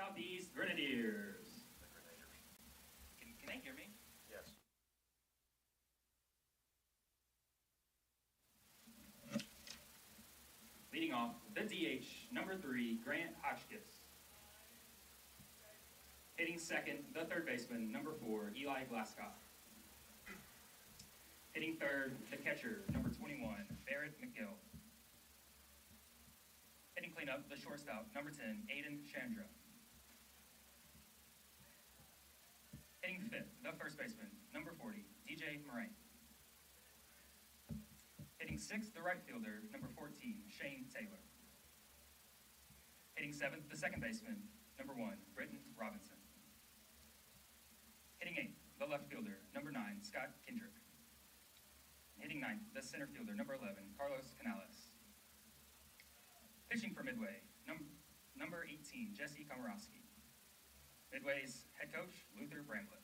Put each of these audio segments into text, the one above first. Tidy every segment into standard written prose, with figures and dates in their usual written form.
Southeast Grenadiers. Can they hear me? Yes. Leading off, the DH, number 3, Grant Hotchkiss. Hitting second, the third baseman, number 4, Eli Glasscock. Hitting third, the catcher, number 21, Barrett McGill. Hitting cleanup, the shortstop, number 10, Aiden Chandra. Hitting fifth, the first baseman, number 40, DJ Moraine. Hitting sixth, the right fielder, number 14, Shane Taylor. Hitting seventh, the second baseman, number 1, Britton Robinson. Hitting eighth, the left fielder, number 9, Scott Kendrick. Hitting ninth, the center fielder, number 11, Carlos Canales. Pitching for Midway, number 18, Jesse Komorowski. Midway's head coach, Luther Bramblett.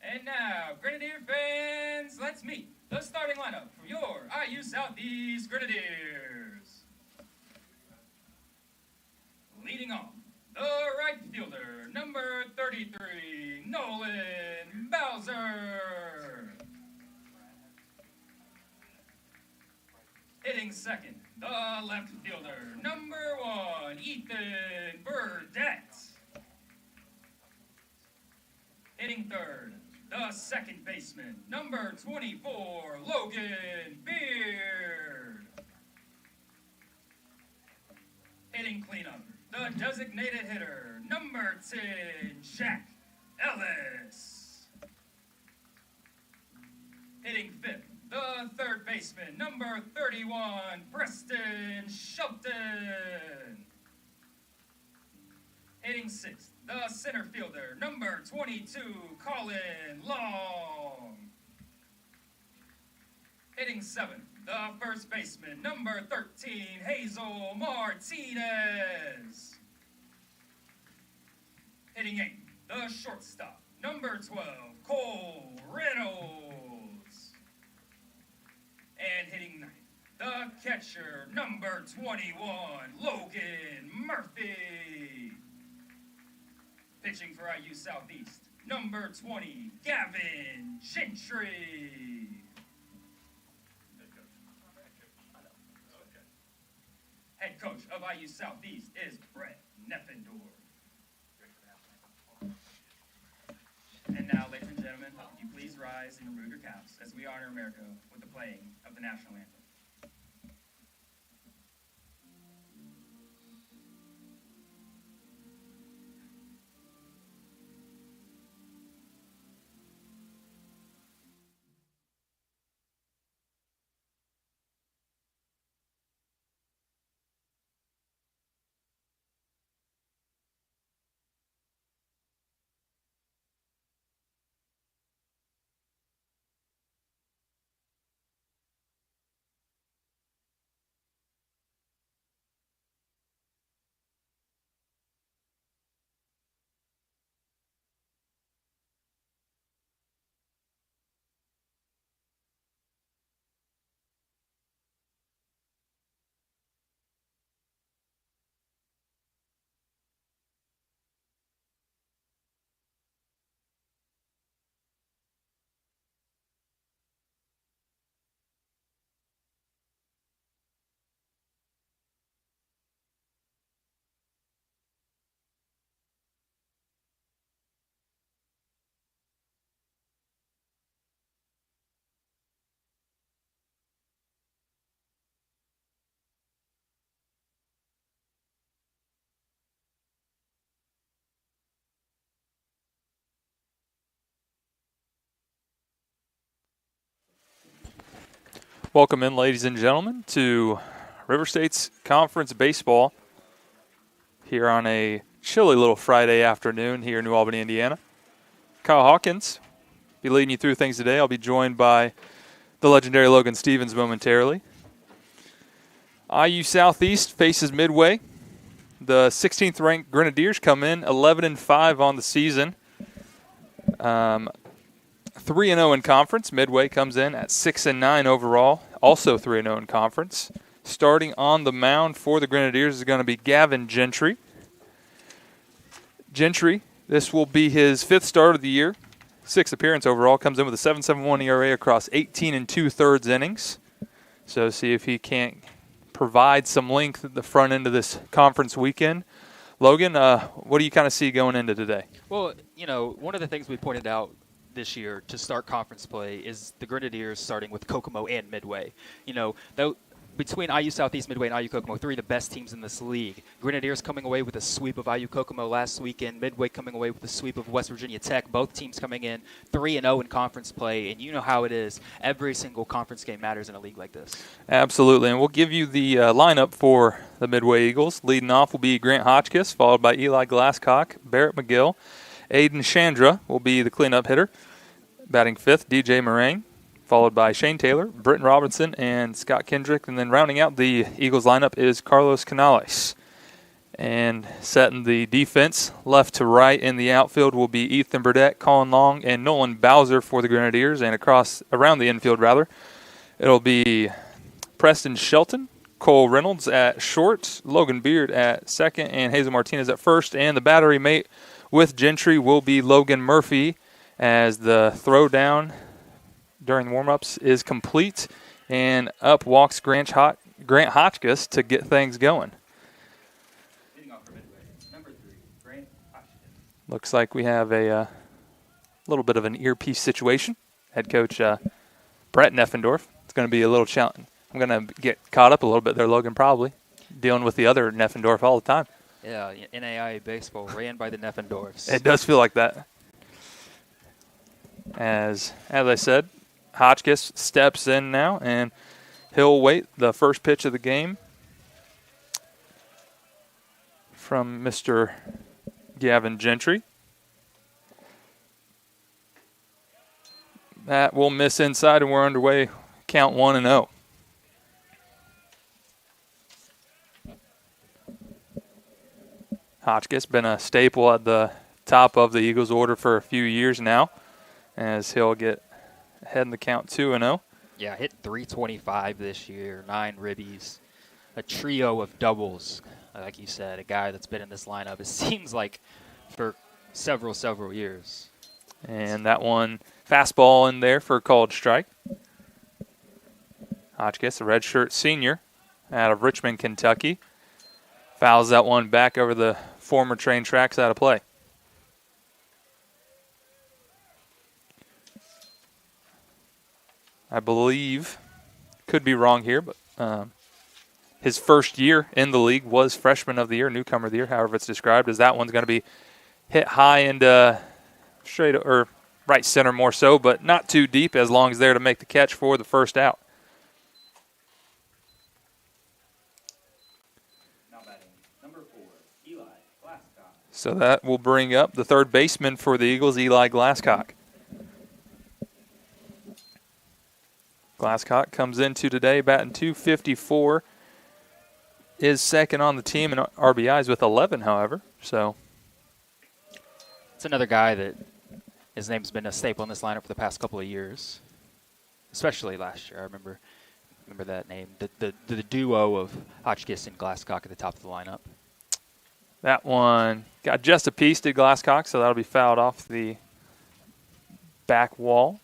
And now, Grenadier fans, let's meet the starting lineup for your IU Southeast Grenadiers. Leading off, the right fielder, number 33, Nolan Bowser. Hitting second, the left fielder, number 1, Ethan Burdette. Hitting third, the second baseman, number 24, Logan Beard. Hitting cleanup, the designated hitter, number 10, Jack Ellis. Hitting fifth, the third baseman, number 31, Preston Shelton. Hitting sixth, the center fielder, number 22, Colin Long. Hitting seventh, the first baseman, number 13, Hazel Martinez. Hitting eighth, the shortstop, number 12, Cole Reynolds. And hitting ninth, the catcher, number 21, Logan Murphy. Pitching for IU Southeast, number 20, Gavin Gentry. Head coach of IU Southeast is Brett Neffendorf. And now, ladies and gentlemen, would you please rise and remove your caps as we honor America with the playing of the national anthem. Welcome in, ladies and gentlemen, to River State's Conference Baseball here on a chilly little Friday afternoon here in New Albany, Indiana. Kyle Hawkins be leading you through things today. I'll be joined by the legendary Logan Stevens momentarily. IU Southeast faces Midway. The 16th-ranked Grenadiers come in 11-5 on the season. 3-0 in conference. Midway comes in at 6-9 overall, also 3-0 in conference. Starting on the mound for the Grenadiers is going to be Gavin Gentry. Gentry, this will be his 5th start of the year. 6th appearance overall. Comes in with a 7.71 ERA across 18 2/3 innings. So see if he can't provide some length at the front end of this conference weekend. Logan, what do you kind of see going into today? Well, one of the things we pointed out this year to start conference play is the Grenadiers starting with Kokomo and Midway. Between IU Southeast, Midway, and IU Kokomo, 3 of the best teams in this league. Grenadiers coming away with a sweep of IU Kokomo last weekend. Midway coming away with a sweep of West Virginia Tech. Both teams coming in 3-0 in conference play, and you know how it is. Every single conference game matters in a league like this. Absolutely, and we'll give you the lineup for the Midway Eagles. Leading off will be Grant Hotchkiss, followed by Eli Glasscock, Barrett McGill. Aiden Chandra will be the cleanup hitter. Batting 5th, DJ Moraine, followed by Shane Taylor, Britton Robinson, and Scott Kendrick. And then rounding out the Eagles lineup is Carlos Canales. And setting the defense left to right in the outfield will be Ethan Burdett, Colin Long, and Nolan Bowser for the Grenadiers. And around the infield, it'll be Preston Shelton, Cole Reynolds at short, Logan Beard at second, and Hazel Martinez at first. And the battery mate with Gentry will be Logan Murphy, as the throwdown during warm-ups is complete, and up walks Grant Hotchkiss to get things going. Leading off for Midway, number 3, Grant Hotchkiss. Looks like we have a little bit of an earpiece situation. Head coach Brett Neffendorf. It's going to be a little challenge. I'm going to get caught up a little bit there, Logan, probably, dealing with the other Neffendorf all the time. Yeah, NAIA baseball ran by the Neffendorfs. It does feel like that. As I said, Hotchkiss steps in now, and he'll wait the first pitch of the game from Mr. Gavin Gentry. That will miss inside, and we're underway. Count 1-0. Hotchkiss been a staple at the top of the Eagles order for a few years now, as he'll get ahead in the count 2-0. Yeah, hit 325 this year, 9 ribbies, a trio of doubles. Like you said, a guy that's been in this lineup, it seems like, for several years. And that one, fastball in there for a called strike. Hotchkiss, a redshirt senior out of Richmond, Kentucky, fouls that one back over the former train tracks out of play. I believe, could be wrong here, but his first year in the league was freshman of the year, newcomer of the year, however it's described, as that one's going to be hit high and straight or right center more so, but not too deep, as long as there to make the catch for the first out. Now batting, number 4, Eli Glasscock. So that will bring up the third baseman for the Eagles, Eli Glasscock. Glasscock comes into today batting .254, is second on the team in RBIs with 11, however. So it's another guy that his name's been a staple in this lineup for the past couple of years, especially last year. I remember that name, the duo of Hotchkiss and Glasscock at the top of the lineup. That one got just a piece to Glasscock, so that'll be fouled off the back wall.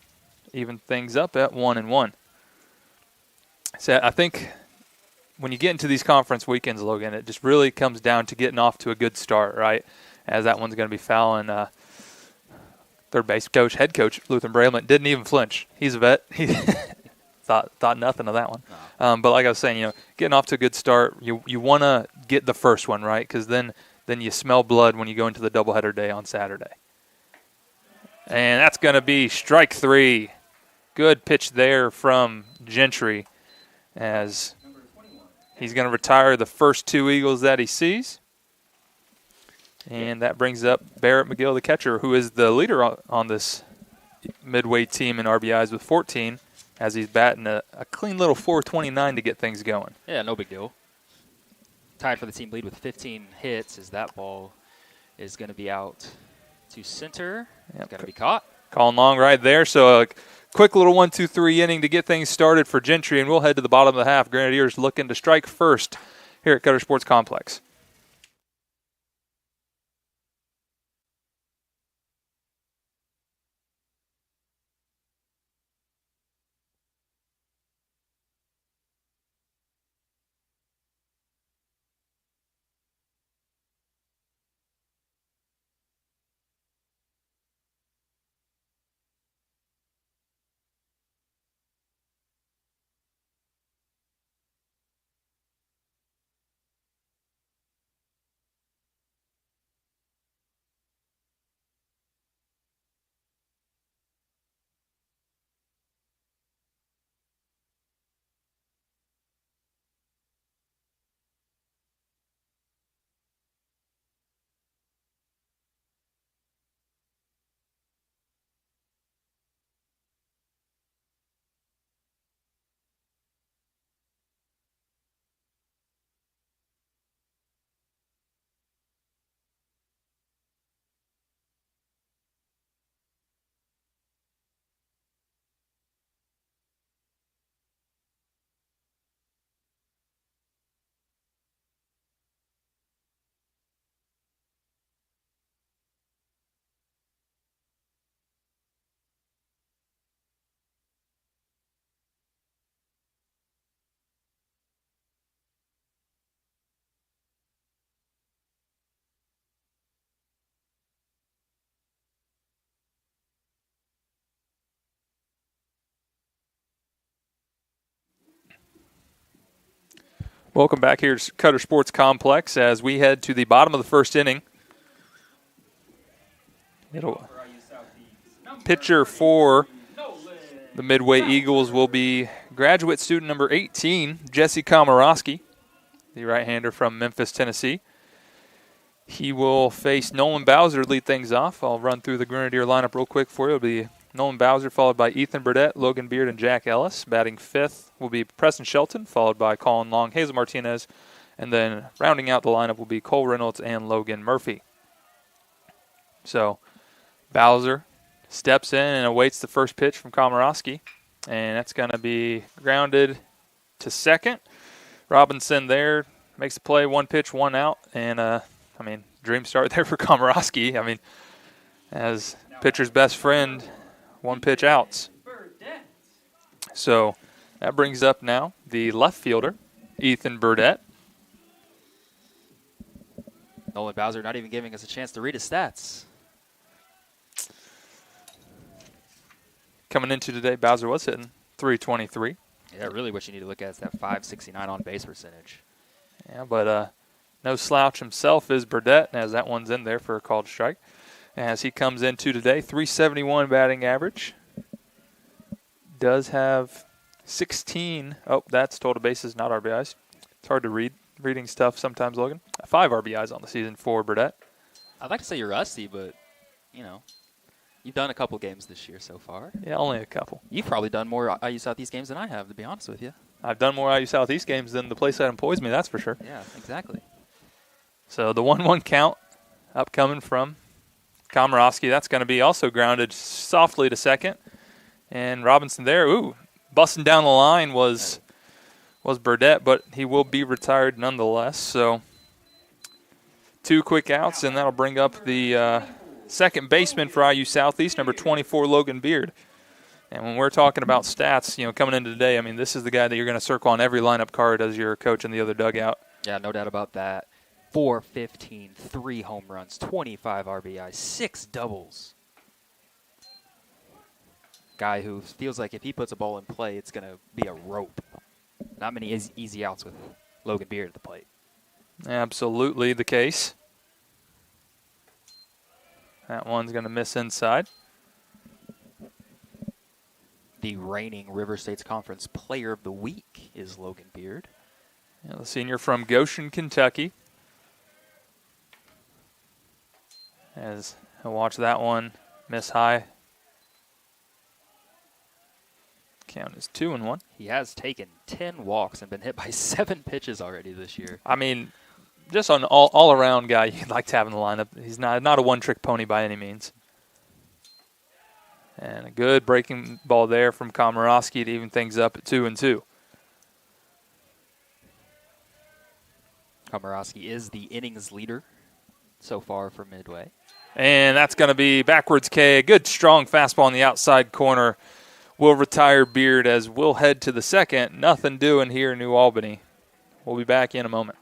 Even things up at 1-1. So I think when you get into these conference weekends, Logan, it just really comes down to getting off to a good start, right? As that one's going to be fouling. Third base coach, head coach, Luther Brailman, didn't even flinch. He's a vet. He thought nothing of that one. No. But like I was saying, getting off to a good start, you want to get the first one, right? Because then you smell blood when you go into the doubleheader day on Saturday. And that's going to be strike 3. Good pitch there from Gentry, as he's going to retire the first 2 Eagles that he sees. And that brings up Barrett McGill, the catcher, who is the leader on this Midway team in RBIs with 14, as he's batting a clean little .429 to get things going. Yeah, no big deal. Tied for the team lead with 15 hits, as that ball is going to be out To center. Yep. Got to be caught. Calling long right there. So a quick little 1-2-3 inning to get things started for Gentry, and we'll head to the bottom of the half. Grenadiers looking to strike first here at Cutter Sports Complex. Welcome back here to Cutter Sports Complex as we head to the bottom of the first inning. Pitcher for the Midway Eagles will be graduate student number 18, Jesse Komorowski, the right-hander from Memphis, Tennessee. He will face Nolan Bowser to lead things off. I'll run through the Grenadier lineup real quick for you. It'll be Nolan Bowser, followed by Ethan Burdett, Logan Beard, and Jack Ellis. Batting fifth will be Preston Shelton, followed by Colin Long, Hazel Martinez, and then rounding out the lineup will be Cole Reynolds and Logan Murphy. So Bowser steps in and awaits the first pitch from Komorowski, and that's going to be grounded to second. Robinson there makes the play, one pitch, one out, and dream start there for Komorowski. As pitcher's best friend, one pitch outs. So that brings up now the left fielder, Ethan Burdett. Nolan Bowser not even giving us a chance to read his stats. Coming into today, Bowser was hitting .323. Yeah, really what you need to look at is that .569 on-base percentage. Yeah, but no slouch himself is Burdett, as that one's in there for a called strike. As he comes into today, .371 batting average. Does have 16. Oh, that's total bases, not RBIs. It's hard to read. Reading stuff sometimes, Logan. 5 RBIs on the season for Burdett. I'd like to say you're rusty, but, you've done a couple games this year so far. Yeah, only a couple. You've probably done more IU Southeast games than I have, to be honest with you. I've done more IU Southeast games than the place that employs me, that's for sure. Yeah, exactly. So the 1-1 count upcoming from Komorowski. That's going to be also grounded softly to second. And Robinson there, busting down the line was Burdett, but he will be retired nonetheless. So 2 quick outs, and that'll bring up the second baseman for IU Southeast, number 24, Logan Beard. And when we're talking about stats, coming into today, this is the guy that you're going to circle on every lineup card as your coach in the other dugout. Yeah, no doubt about that. 415, 3 home runs, 25 RBIs, 6 doubles. Guy who feels like if he puts a ball in play, it's going to be a rope. Not many easy outs with Logan Beard at the plate. Absolutely the case. That one's going to miss inside. The reigning River States Conference Player of the Week is Logan Beard. Yeah, the senior from Goshen, Kentucky. As he'll watch that one miss high. Count is 2-1. He has taken 10 walks and been hit by 7 pitches already this year. just an all-around guy you'd like to have in the lineup. He's not a one-trick pony by any means. And a good breaking ball there from Komorowski to even things up at 2-2. Komorowski is the innings leader so far for Midway. And that's going to be backwards K. A good, strong fastball on the outside corner will retire Beard as we'll head to the second. Nothing doing here in New Albany. We'll be back in a moment.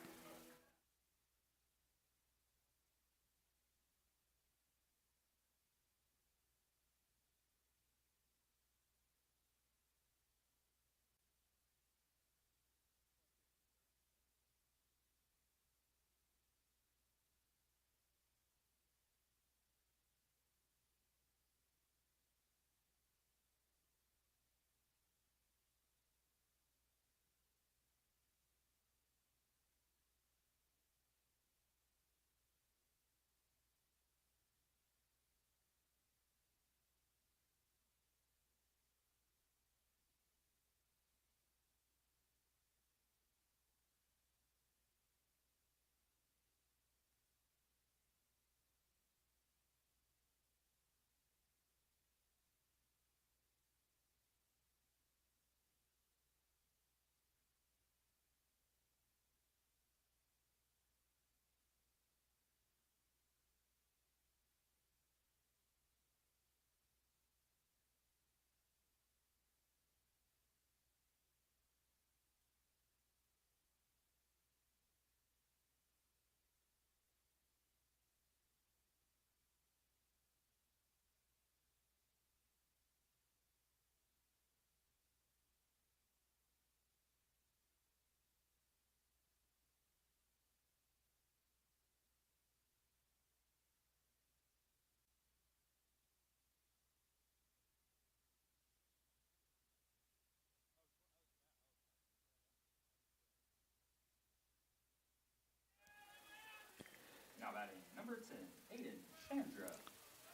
Now batting number 10, Aiden Chandra.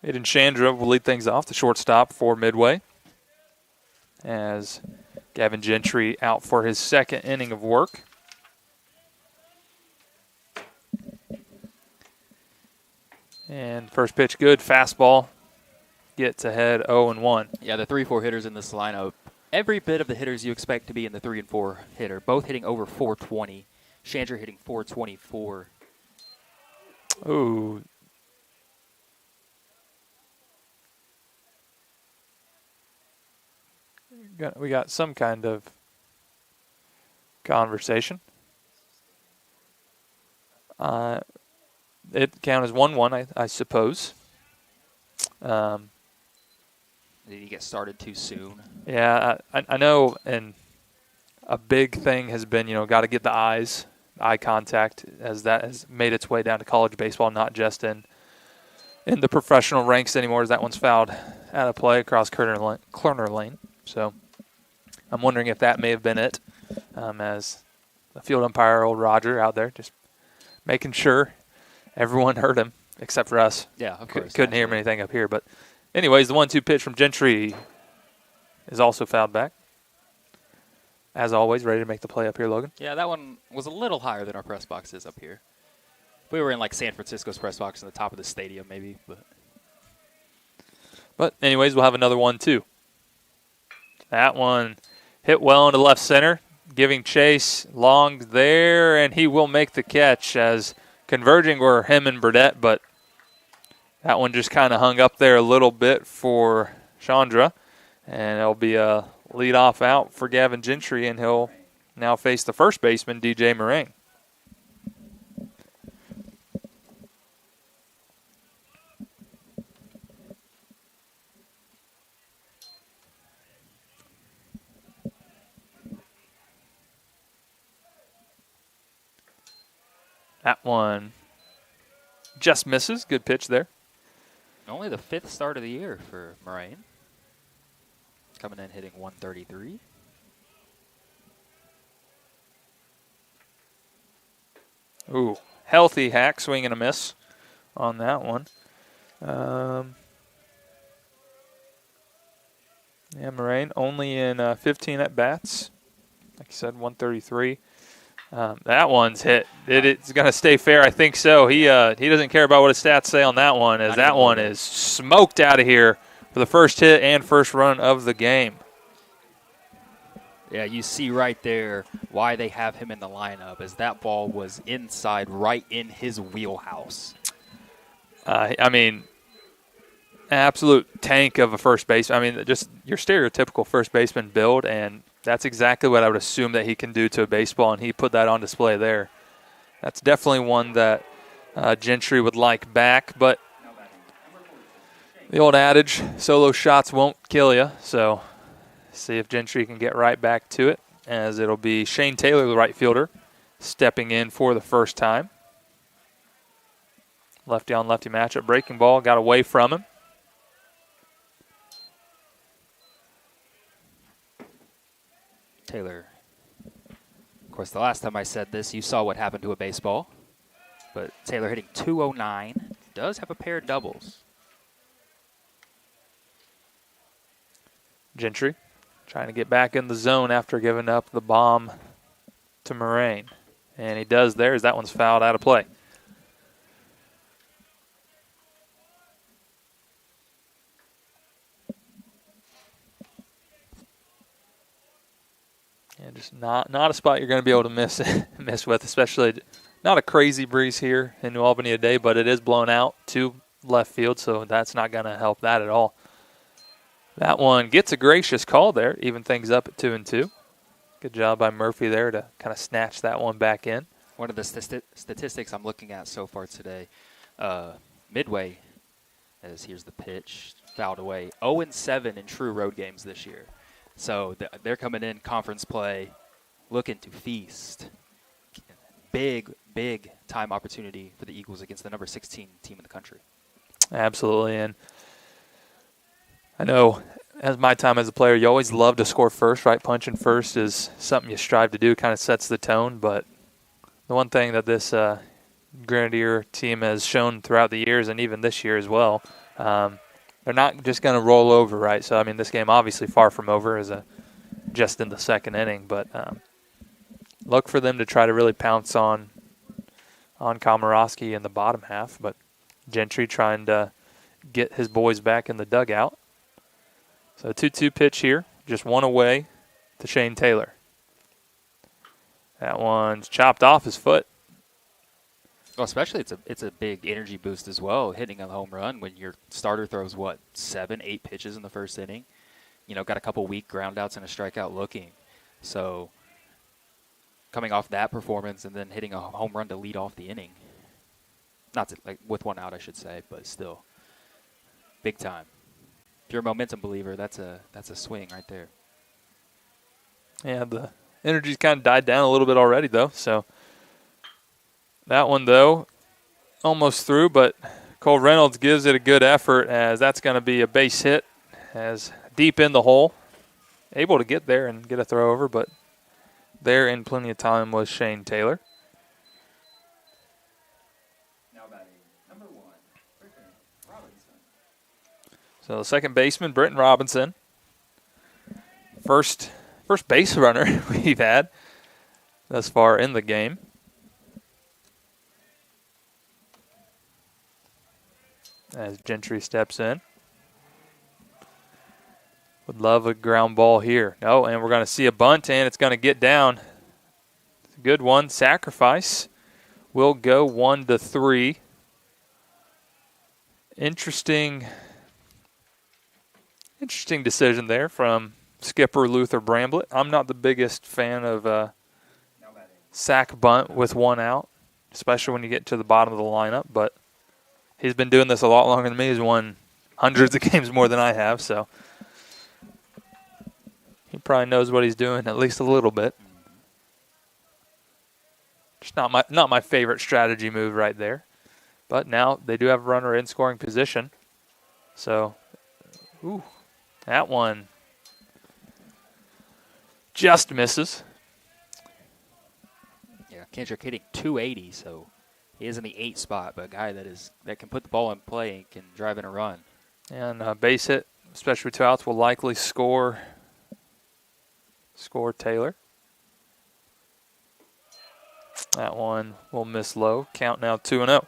Aiden Chandra will lead things off, the shortstop for Midway, as Gavin Gentry out for his second inning of work. And first pitch good, fastball, gets ahead 0-1. Yeah, the 3-4 hitters in this lineup, every bit of the hitters you expect to be in the 3 and 4 hitter, both hitting over 420. Chandra hitting 424. Ooh. We got some kind of conversation. It count as 1-1, I suppose. Did he get started too soon? Yeah, I know, and a big thing has been, got to get the eye contact, as that has made its way down to college baseball, not just in the professional ranks anymore, as that one's fouled out of play across Kerner Lane. So I'm wondering if that may have been it, as the field umpire, old Roger, out there just making sure everyone heard him except for us. Yeah, of course. Couldn't hear anything up here. But anyways, the 1-2 pitch from Gentry is also fouled back. As always, ready to make the play up here, Logan. Yeah, that one was a little higher than our press boxes up here. If we were in like San Francisco's press box in the top of the stadium, maybe. But anyways, we'll have another 1-2. That one hit well into left center, giving chase long there, and he will make the catch, as converging were him and Burdette, but that one just kind of hung up there a little bit for Chandra, and it'll be a leadoff out for Gavin Gentry, and he'll now face the first baseman, DJ Moraine. That one just misses. Good pitch there. Only the 5th start of the year for Moraine. Coming in hitting 133. Ooh, healthy hack, swing and a miss on that one. Moraine only in 15 at-bats. Like I said, 133. That one's hit. It's going to stay fair. I think so. He doesn't care about what his stats say on that one, as that one is smoked out of here for the first hit and first run of the game. Yeah, you see right there why they have him in the lineup, as that ball was inside, right in his wheelhouse. I mean, absolute tank of a first base. I mean, just your stereotypical first baseman build, and that's exactly what I would assume that he can do to a baseball, and he put that on display there. That's definitely one that Gentry would like back, but the old adage, solo shots won't kill you, so see if Gentry can get right back to it, as it'll be Shane Taylor, the right fielder, stepping in for the first time. Lefty on lefty matchup, breaking ball, got away from him. Taylor, of course, the last time I said this, you saw what happened to a baseball, but Taylor hitting 209, does have a pair of doubles. Gentry trying to get back in the zone after giving up the bomb to Moraine. And he does there, as that one's fouled out of play. And just not a spot you're going to be able to miss with, especially not a crazy breeze here in New Albany today, but it is blown out to left field, so that's not going to help that at all. That one gets a gracious call there, even things up at 2-2. Good job by Murphy there to kind of snatch that one back in. One of the statistics I'm looking at so far today, Midway, as here's the pitch, fouled away, 0-7 in true road games this year. So they're coming in conference play, looking to feast. Big time opportunity for the Eagles against the number 16 team in the country. Absolutely, and I know as my time as a player, you always love to score first, right? Punching first is something you strive to do, kind of sets the tone. But the one thing that this Grenadier team has shown throughout the years, and even this year as well, they're not just going to roll over, right? So, I mean, this game obviously far from over, is just in the second inning. But look for them to try to really pounce on Komorowski in the bottom half. But Gentry trying to get his boys back in the dugout. So 2-2 pitch here, just one away to Shane Taylor. That one's chopped off his foot. Well, especially it's a big energy boost as well, hitting a home run when your starter throws, 7-8 pitches in the first inning. You know, got a couple weak groundouts and a strikeout looking. So coming off that performance and then hitting a home run to lead off the inning. Not to, like with one out, I should say, but still big time. If you're a momentum believer, that's a swing right there. Yeah, the energy's kind of died down a little bit already, though. So that one, though, almost through, but Cole Reynolds gives it a good effort, as that's going to be a base hit, as deep in the hole. Able to get there and get a throw over, but there in plenty of time was Shane Taylor. So the second baseman, Britton Robinson. First base runner we've had thus far in the game. As Gentry steps in. Would love a ground ball here. No, and we're going to see a bunt, and it's going to get down. It's a good one. Sacrifice will go 1-3. Interesting decision there from skipper Luther Bramblett. I'm not the biggest fan of sack bunt with one out, especially when you get to the bottom of the lineup, but he's been doing this a lot longer than me. He's won hundreds of games more than I have, so he probably knows what he's doing at least a little bit. Just not my favorite strategy move right there. But now they do have a runner in scoring position. So, that one just misses. Yeah, Kendrick hitting 280, so he is in the 8 spot, but a guy that can put the ball in play and can drive in a run. And a base hit, especially with 2 outs, will likely score Taylor. That one will miss low. Count now 2-0.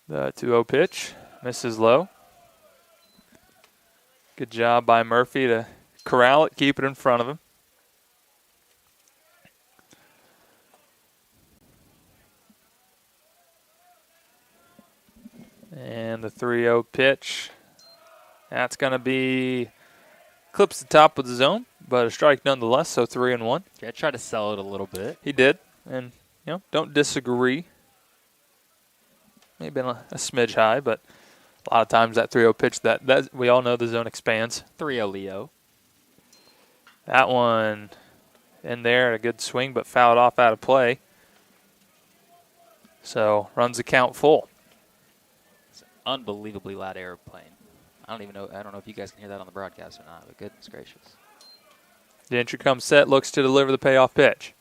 The 2-0 pitch misses low. Good job by Murphy to corral it, keep it in front of him. And the 3-0 pitch. That's going to be clips the top of the zone, but a strike nonetheless, so 3-1. Yeah, I tried to sell it a little bit. He did, and don't disagree. Maybe been a smidge high, but a lot of times that 3-0 pitch, that we all know the zone expands. 3-0 Leo. That one in there, a good swing, but fouled off out of play. So runs the count full. It's an unbelievably loud airplane. I don't know if you guys can hear that on the broadcast or not, but goodness gracious. The entry comes set, looks to deliver the payoff pitch.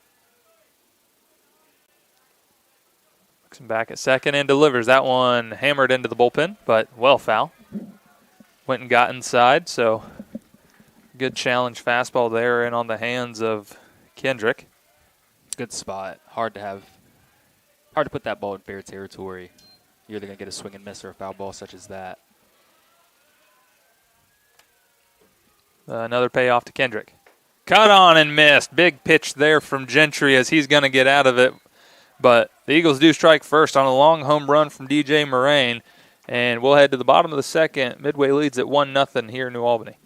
Looks back at second and delivers. That one hammered into the bullpen, but well foul. Went and got inside, so good challenge fastball there and on the hands of Kendrick. Good spot. Hard to put that ball in fair territory. You're either going to get a swing and miss or a foul ball such as that. Another payoff to Kendrick. Cut on and missed. Big pitch there from Gentry as he's going to get out of it. But the Eagles do strike first on a long home run from DJ Moraine. And we'll head to the bottom of the second. Midway leads at 1-0 here in New Albany.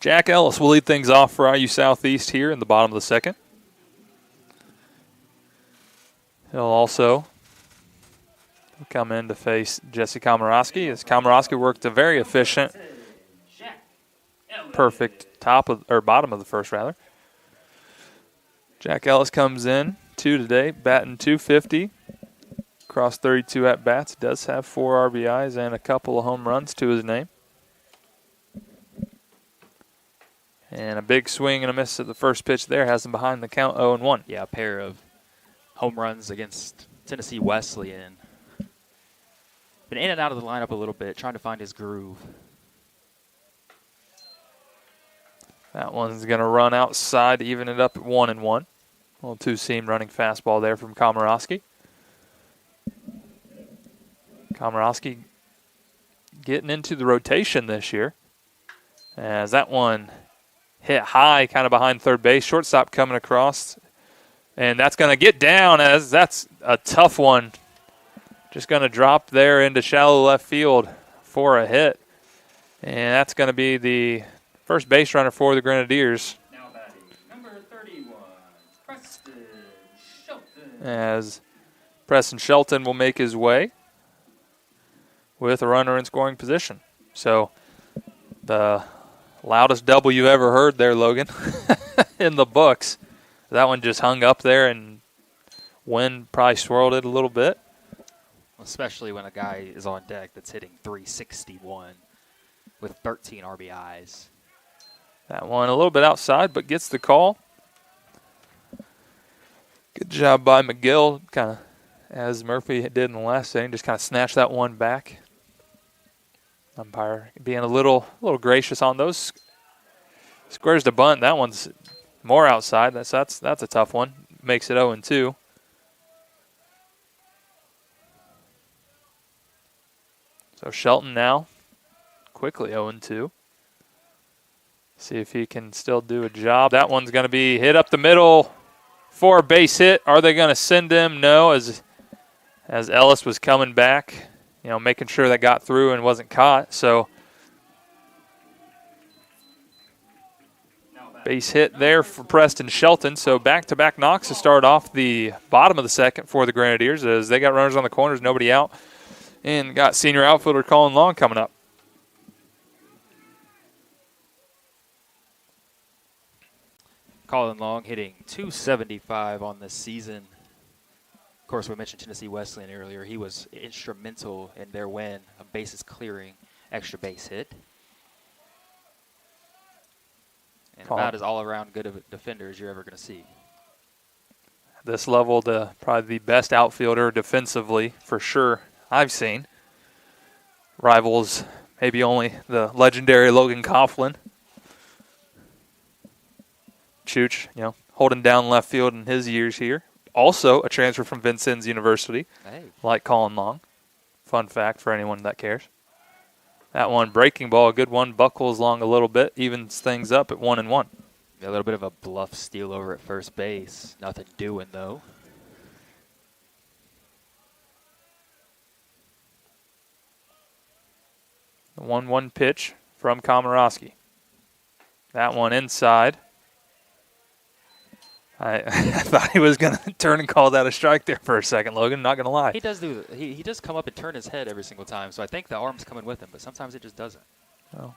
Jack Ellis will lead things off for IU Southeast here in the bottom of the second. He'll also come in to face Jesse Komorowski as Komorowski worked a very efficient, perfect bottom of the first rather. Jack Ellis comes in today, batting .250, across 32 at bats. Does have 4 RBIs and a couple of home runs to his name. And a big swing and a miss at the first pitch there has him behind the count 0-1. Yeah, a pair of home runs against Tennessee Wesleyan. Been in and out of the lineup a little bit, trying to find his groove. That one's going to run outside to even it up at 1-1. Little two-seam running fastball there from Komorowski. Komorowski getting into the rotation this year. As that one hit high kind of behind third base. Shortstop coming across. And that's going to get down as that's a tough one. Just going to drop there into shallow left field for a hit. And that's going to be the first base runner for the Grenadiers. Now batting, number 31, Preston Shelton. As Preston Shelton will make his way with a runner in scoring position. So the loudest double you ever heard there, Logan, in the books. That one just hung up there and wind probably swirled it a little bit. Especially when a guy is on deck that's hitting .361 with 13 RBIs. That one a little bit outside, but gets the call. Good job by McGill, kind of as Murphy did in the last inning, just kind of snatched that one back. Umpire being a little gracious on those. Squares to bunt. That one's more outside. That's a tough one. Makes it 0-2. So Shelton now quickly 0-2. See if he can still do a job. That one's going to be hit up the middle for a base hit. Are they going to send him? No, as Ellis was coming back, making sure that got through and wasn't caught. So base hit there for Preston Shelton. So back-to-back knocks to start off the bottom of the second for the Grenadiers as they got runners on the corners, nobody out, and got senior outfielder Colin Long coming up. Colin Long hitting .275 on this season. Of course, we mentioned Tennessee Wesleyan earlier. He was instrumental in their win, a bases clearing extra base hit. And about as all-around good of a defender as you're ever going to see. This level, probably the best outfielder defensively, for sure, I've seen. Rivals maybe only the legendary Logan Coughlin. Chooch, holding down left field in his years here. Also a transfer from Vincennes University, like Colin Long. Fun fact for anyone that cares. That one, breaking ball, a good one, buckles along a little bit, evens things up at 1-1. A little bit of a bluff steal over at first base. Nothing doing, though. The 1-1 pitch from Komorowski. That one inside. I thought he was going to turn and call that a strike there for a second, Logan. Not going to lie. He does he does come up and turn his head every single time, so I think the arm's coming with him, but sometimes it just doesn't. Oh.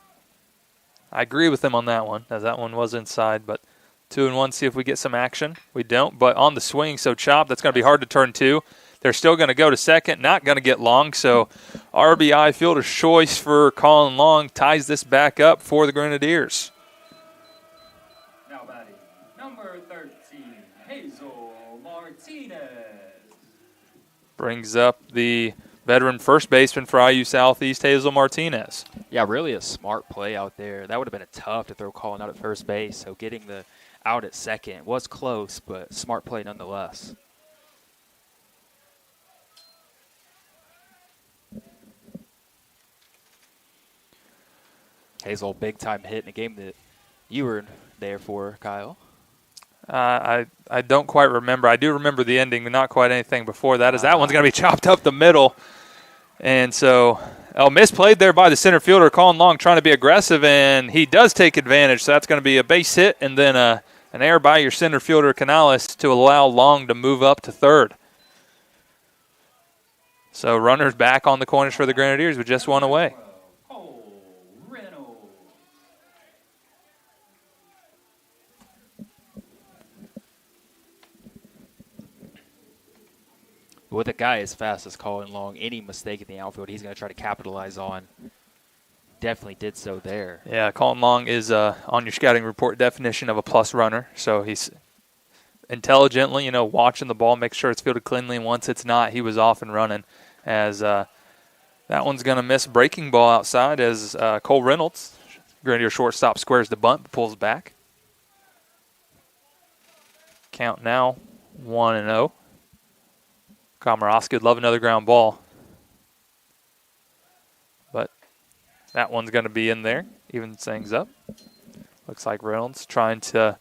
I agree with him on that one, as that one was inside, but 2-1, see if we get some action. We don't, but on the swing, so chop, that's going to be hard to turn two. They're still going to go to second, not going to get long, so RBI fielder's choice for Colin Long ties this back up for the Grenadiers. Now batting, number 13, Hazel Martinez. Brings up the veteran first baseman for IU Southeast, Hazel Martinez. Yeah, really a smart play out there. That would have been tough to throw Colin out at first base, so getting the out at second was close, but smart play nonetheless. Hazel, big-time hit in a game that you were there for, Kyle. I don't quite remember. I do remember the ending, but not quite anything before that. That one's going to be chopped up the middle. And so, misplayed there by the center fielder, Colin Long, trying to be aggressive, and he does take advantage. So that's going to be a base hit and then an error by your center fielder, Canales, to allow Long to move up to third. So runners back on the corners for the Grenadiers with just one away. With a guy as fast as Colin Long, any mistake in the outfield he's going to try to capitalize on. Definitely did so there. Yeah, Colin Long is on your scouting report definition of a plus runner. So he's intelligently, watching the ball, make sure it's fielded cleanly. And once it's not, he was off and running. As that one's going to miss breaking ball outside as Cole Reynolds, Grenadier shortstop, squares the bunt, but pulls back. Count now 1-0. Komorowski would love another ground ball. But that one's going to be in there, evens things up. Looks like Reynolds trying to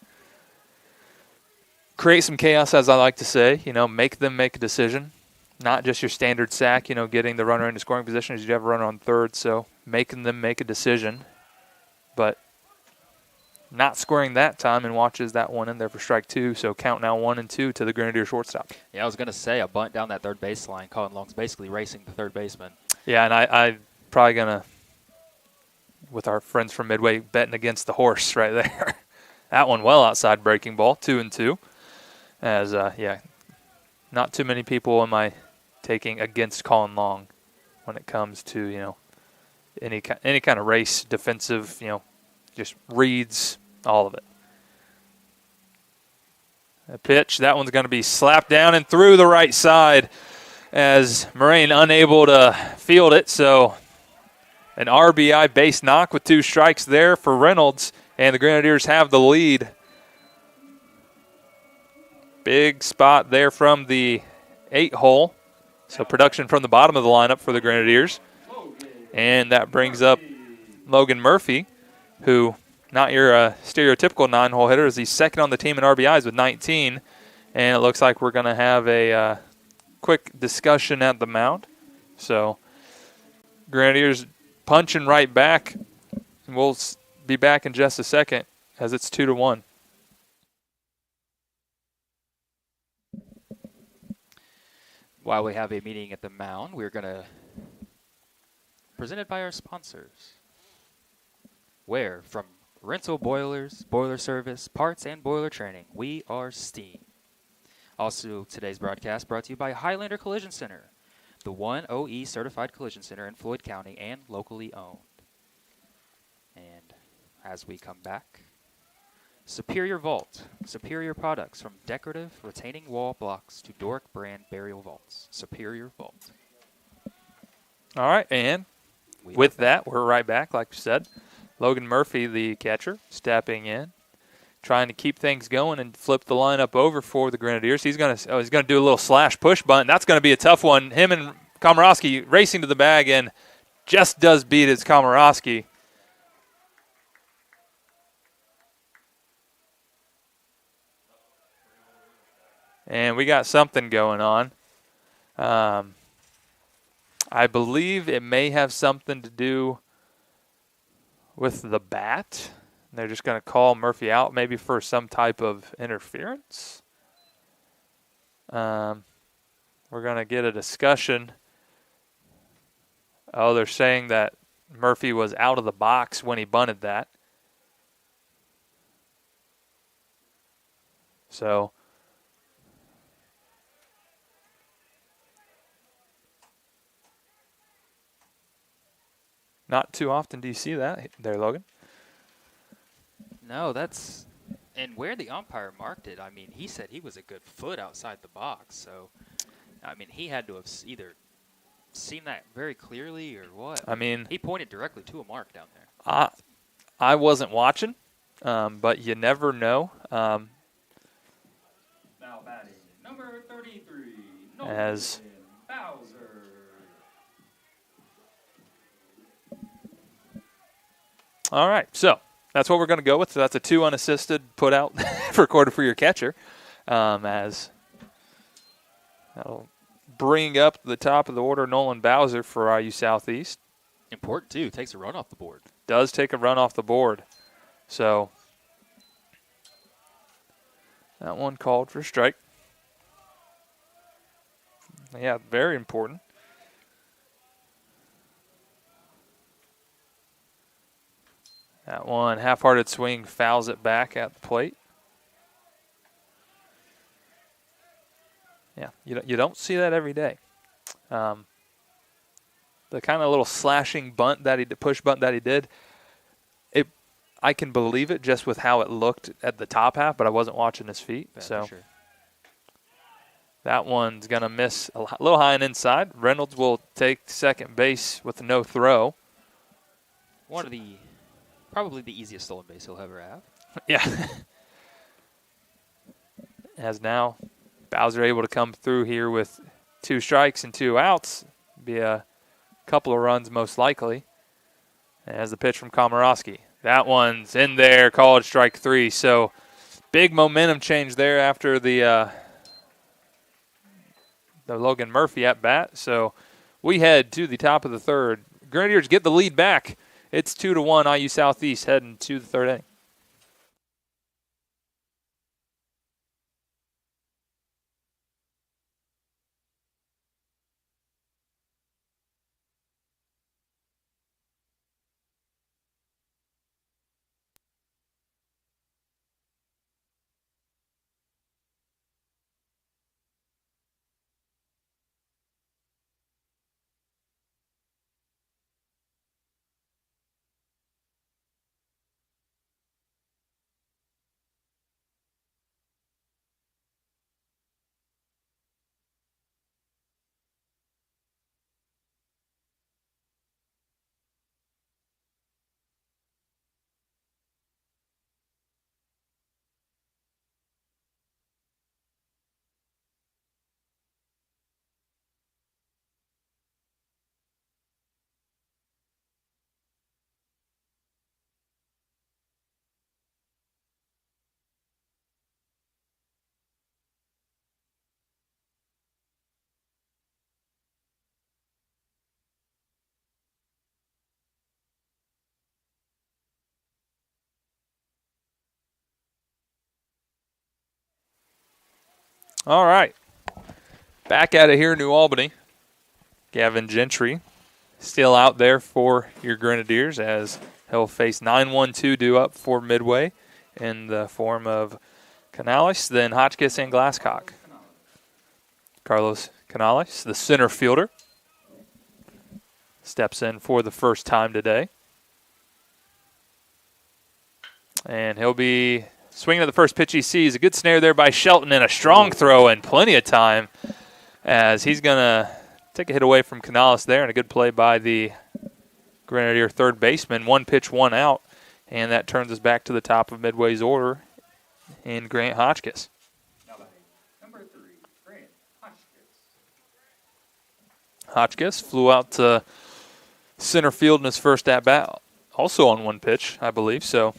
create some chaos, as I like to say. Make them make a decision. Not just your standard sack, getting the runner into scoring position as you have a runner on third. So making them make a decision. But not scoring that time and watches that one in there for strike two. So count now 1-2 to the Grenadier shortstop. Yeah, I was going to say a bunt down that third baseline. Colin Long's basically racing the third baseman. Yeah, and I probably going to, with our friends from Midway, betting against the horse right there. That one well outside breaking ball, 2-2. As, not too many people am I taking against Colin Long when it comes to, any kind of race, defensive, just reads, all of it. A pitch. That one's going to be slapped down and through the right side as Moraine unable to field it. So an RBI base knock with 2 strikes there for Reynolds, and the Grenadiers have the lead. Big spot there from the 8-hole. So production from the bottom of the lineup for the Grenadiers. And that brings up Logan Murphy, who not your stereotypical 9-hole hitter, as he's second on the team in RBIs with 19. And it looks like we're going to have a quick discussion at the mound. So Grenadiers punching right back. And we'll be back in just a second as it's 2-1. While we have a meeting at the mound, we're going to presented by our sponsors. Where from rental boilers, boiler service, parts, and boiler training, we are Steam. Also, today's broadcast brought to you by Highlander Collision Center, the 1 OE certified collision center in Floyd County and locally owned. And as we come back, Superior Vault, superior products from decorative retaining wall blocks to Doric brand burial vaults. Superior Vault. All right, and with that, we're right back, like you said. Logan Murphy, the catcher, stepping in, trying to keep things going and flip the lineup over for the Grenadiers. He's gonna do a little slash push bunt. That's going to be a tough one. Him and Komorowski racing to the bag and just does beat his Komorowski. And we got something going on. I believe it may have something to do with the bat. They're just going to call Murphy out maybe for some type of interference. We're going to get a discussion. Oh, they're saying that Murphy was out of the box when he bunted that. So not too often do you see that there, Logan. No, that's – and where the umpire marked it, I mean, he said he was a good foot outside the box. So, I mean, he had to have either seen that very clearly or what. I mean – he pointed directly to a mark down there. I wasn't watching, but you never know. Now batting, number 33, as Bowser. All right, so that's what we're going to go with. So that's a 2 unassisted put out recorded for your catcher. As that'll bring up the top of the order Nolan Bowser for IU Southeast. Important, too. Takes a run off the board. Does take a run off the board. So that one called for a strike. Yeah, very important. That one, half-hearted swing, fouls it back at the plate. Yeah, you don't see that every day. The kind of little slashing bunt that push bunt that he did, I can believe it just with how it looked at the top half, but I wasn't watching his feet. Yeah, so sure. That one's going to miss a little high and inside. Reynolds will take second base with no throw. Probably the easiest stolen base he'll ever have. Yeah. As now Bowser able to come through here with 2 strikes and 2 outs. Be a couple of runs most likely. As the pitch from Komorowski. That one's in there, called strike 3. So big momentum change there after the Logan Murphy at bat. So we head to the top of the third. Grenadiers get the lead back. It's 2-1 IU Southeast heading to the third inning. All right. Back at it here in New Albany. Gavin Gentry still out there for your Grenadiers as he'll face 9-1-2 due up for Midway in the form of Canales, then Hotchkiss and Glasscock. Carlos Canales, the center fielder, steps in for the first time today. And he'll be swinging at the first pitch he sees. A good snare there by Shelton and a strong throw and plenty of time as he's going to take a hit away from Canales there, and a good play by the Grenadier third baseman. 1 pitch, 1 out, and that turns us back to the top of Midway's order in Grant Hotchkiss. Number 3, Grant Hotchkiss. Hotchkiss flew out to center field in his first at-bat, also on 1 pitch, I believe, so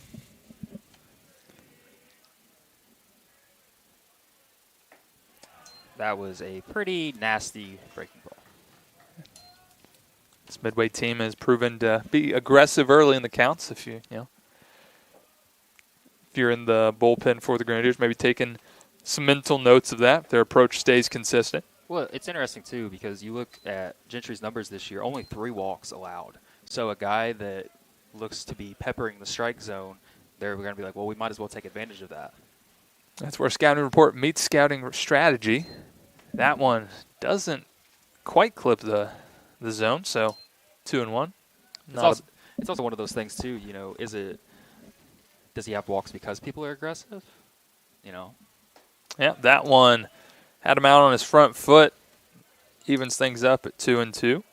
That was a pretty nasty breaking ball. this Midway team has proven to be aggressive early in the counts. If you're in the bullpen for the Grenadiers, maybe taking some mental notes of that. Their approach stays consistent. Well, it's interesting, too, because you look at Gentry's numbers this year, only 3 walks allowed. So a guy that looks to be peppering the strike zone, they're going to be like, well, we might as well take advantage of that. That's where scouting report meets scouting strategy. That one doesn't quite clip the zone, so 2-1. It's also one of those things, too, does he have walks because people are aggressive? Yeah, that one had him out on his front foot, evens things up at 2-2.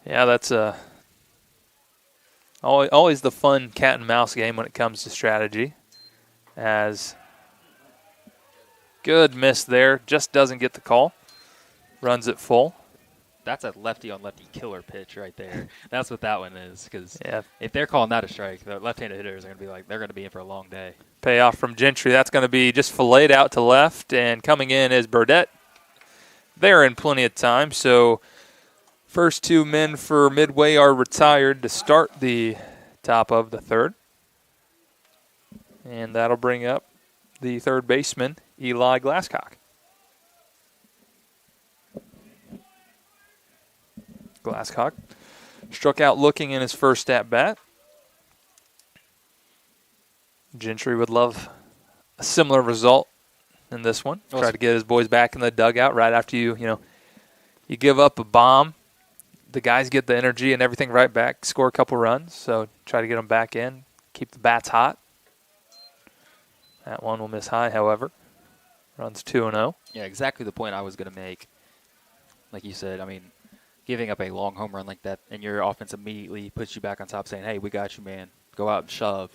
Yeah, that's always the fun cat and mouse game when it comes to strategy. As good miss there, just doesn't get the call. Runs it full. That's a lefty-on-lefty killer pitch right there. That's what that one is, because Yeah. if they're calling that a strike, the left-handed hitters are going to be like, they're going to be in for a long day. Payoff from Gentry. That's going to be just filleted out to left, and coming in is Burdette. They're in plenty of time, so first 2 men for Midway are retired to start the top of the third. And that'll bring up the third baseman, Eli Glasscock. Glasscock struck out looking in his first at-bat. Gentry would love a similar result in this one. Try to get his boys back in the dugout right after you give up a bomb. The guys get the energy and everything right back, score a couple runs. So try to get them back in, keep the bats hot. That one will miss high, however. Runs 2-0. Yeah, exactly the point I was going to make. Like you said, giving up a long home run like that, and your offense immediately puts you back on top saying, hey, we got you, man. Go out and shove.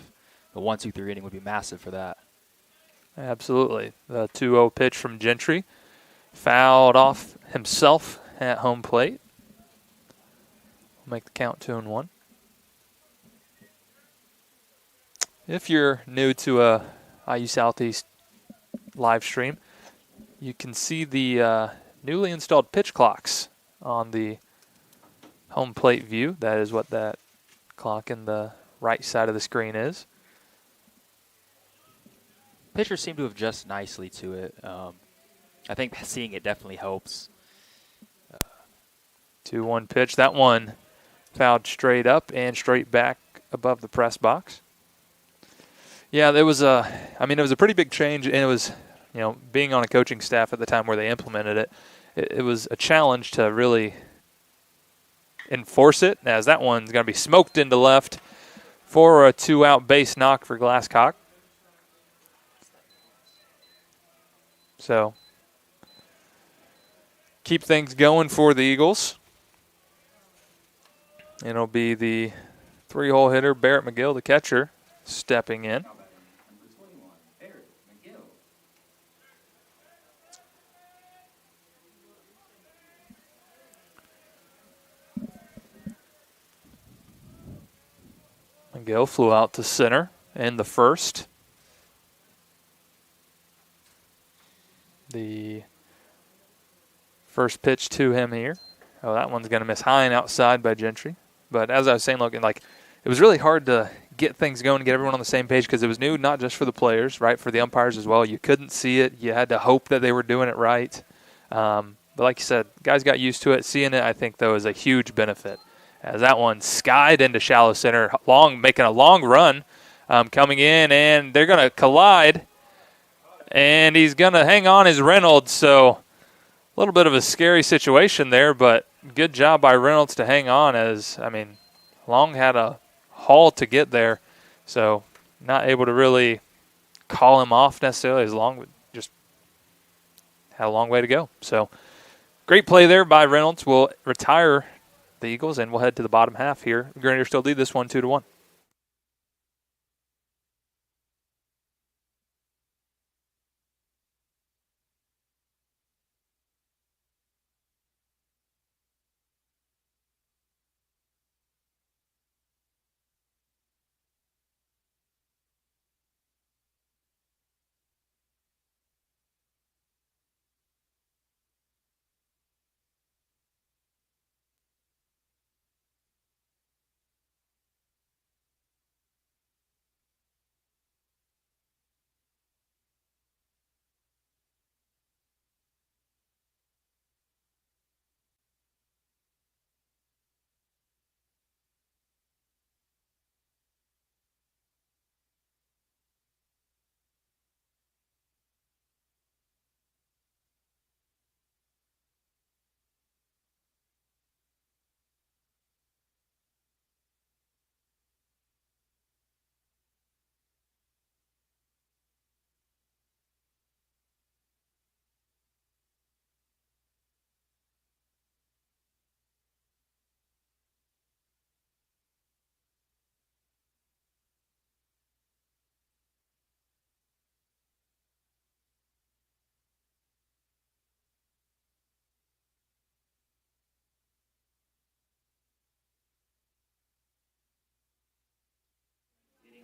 The 1-2-3 inning would be massive for that. Absolutely. The 2-0 pitch from Gentry. Fouled off himself at home plate. Make the count 2-1. If you're new to IU Southeast live stream, you can see the newly installed pitch clocks on the home plate view. That is what that clock in the right side of the screen is. Pitchers seem to have adjusted nicely to it. I think seeing it definitely helps. 2-1 pitch. That one fouled straight up and straight back above the press box. Yeah, it was a pretty big change, and it was, being on a coaching staff at the time where they implemented it, it was a challenge to really enforce it, as that one's going to be smoked into left for a 2-out base knock for Glasscock. So, keep things going for the Eagles. And it'll be the 3-hole hitter, Barrett McGill, the catcher, stepping in. McGill flew out to center in the first. The first pitch to him here. Oh, that one's going to miss high and outside by Gentry. But as I was saying, it was really hard to get things going, get everyone on the same page, because it was new not just for the players, right, for the umpires as well. You couldn't see it. You had to hope that they were doing it right. But like you said, guys got used to it. Seeing it, I think, though, is a huge benefit. As that one skied into shallow center, making a long run, coming in, and they're going to collide. And he's going to hang on as Reynolds, so a little bit of a scary situation there, but good job by Reynolds to hang on as, Long had a haul to get there, so not able to really call him off necessarily, as Long just had a long way to go. So great play there by Reynolds. Will retire the Eagles, and we'll head to the bottom half here. Grenadiers still lead this one 2-1.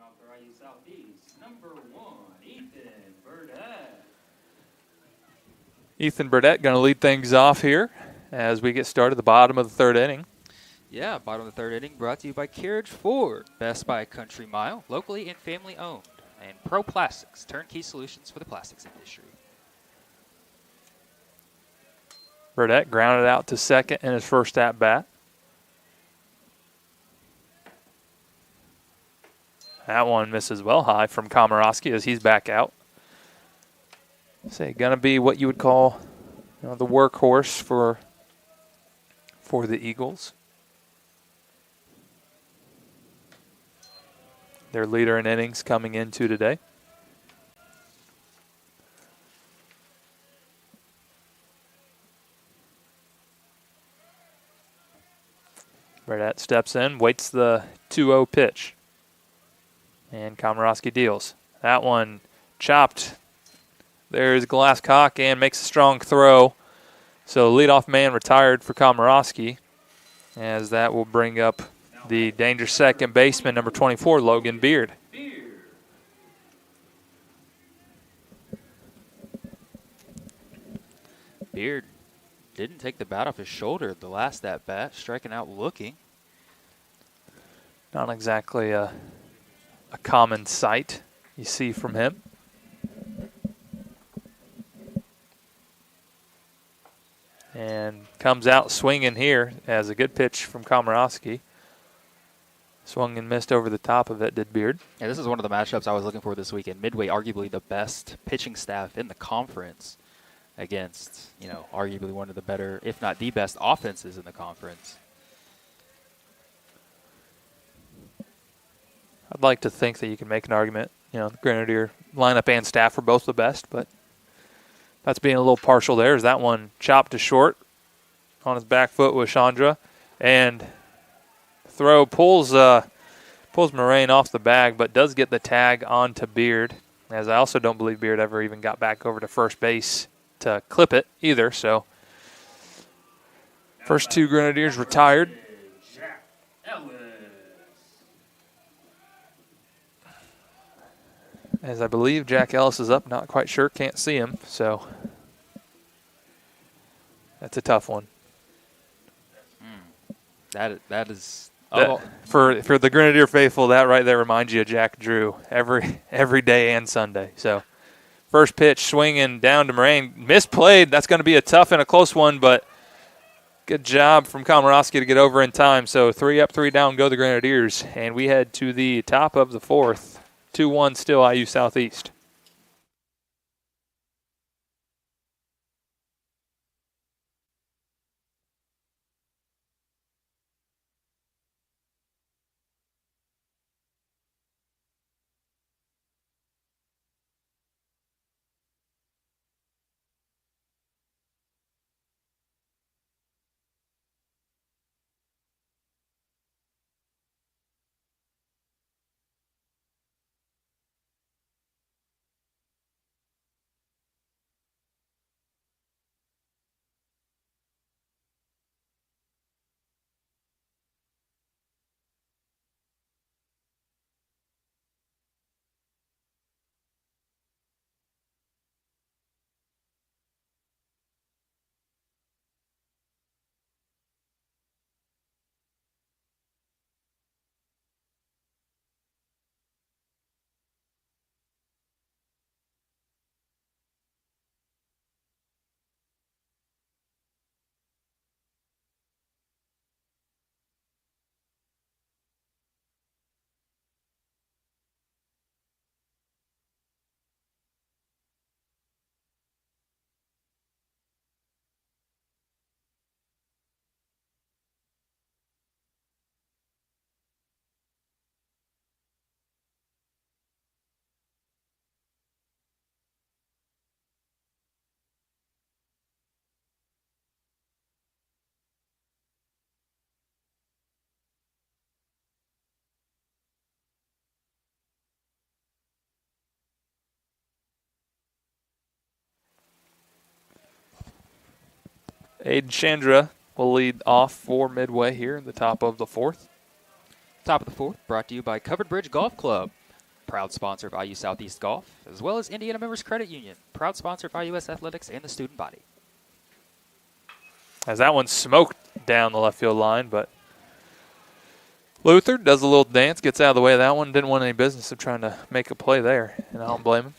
Off for IU Southeast, number 1, Ethan Burdett. Ethan Burdett going to lead things off here as we get started at the bottom of the third inning. Yeah, bottom of the third inning brought to you by Carriage Ford, Best Buy Country Mile, locally and family owned, and Pro Plastics, turnkey solutions for the plastics industry. Burdett grounded out to second in his first at bat. That one misses well high from Komorowski as he's back out. Going to be what you would call the workhorse for the Eagles. Their leader in innings coming into today. Burdett steps in, waits the 2-0 pitch. And Komorowski deals. That one chopped. There's Glasscock and makes a strong throw. So leadoff man retired for Komorowski, as that will bring up the danger second baseman, number 24, Logan Beard. Beard didn't take the bat off his shoulder the last at bat, striking out looking. Not exactly a common sight you see from him. And comes out swinging here as a good pitch from Komorowski. Swung and missed over the top of it, did Beard. Yeah, this is one of the matchups I was looking for this weekend. Midway, arguably the best pitching staff in the conference against, arguably one of the better, if not the best offenses in the conference. I'd like to think that you can make an argument. The Grenadier lineup and staff are both the best, but that's being a little partial there. As that one chopped to short on his back foot with Chandra, and throw pulls Moraine off the bag, but does get the tag onto Beard. As I also don't believe Beard ever even got back over to first base to clip it either. So first two Grenadiers retired. As I believe Jack Ellis is up, not quite sure, can't see him, so that's a tough one. That is For the Grenadier faithful, that right there reminds you of Jack Drew every day and Sunday. So first pitch swinging down to Moraine. Misplayed. That's going to be a tough and a close one, but good job from Komorowski to get over in time. So 3 up, 3 down go the Grenadiers. And we head to the top of the fourth. 2-1 still IU Southeast. Aiden Chandra will lead off for Midway here in the top of the fourth. Top of the fourth, brought to you by Covered Bridge Golf Club, proud sponsor of IU Southeast Golf, as well as Indiana Members Credit Union, proud sponsor of IUS Athletics and the student body. As that one smoked down the left field line, but Luther does a little dance, gets out of the way of that one. Didn't want any business of trying to make a play there, and I don't blame him.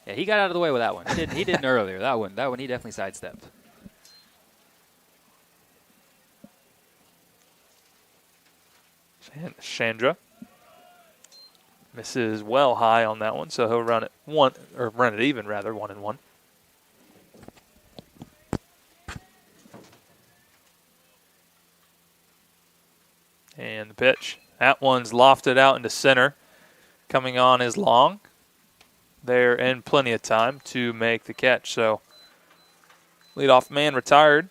Yeah, he got out of the way with that one. He didn't earlier. That one he definitely sidestepped. Chandra misses well high on that one, so he'll run it even, 1-1. And the pitch. That one's lofted out into center. Coming on is Long. There and plenty of time to make the catch. So leadoff man retired.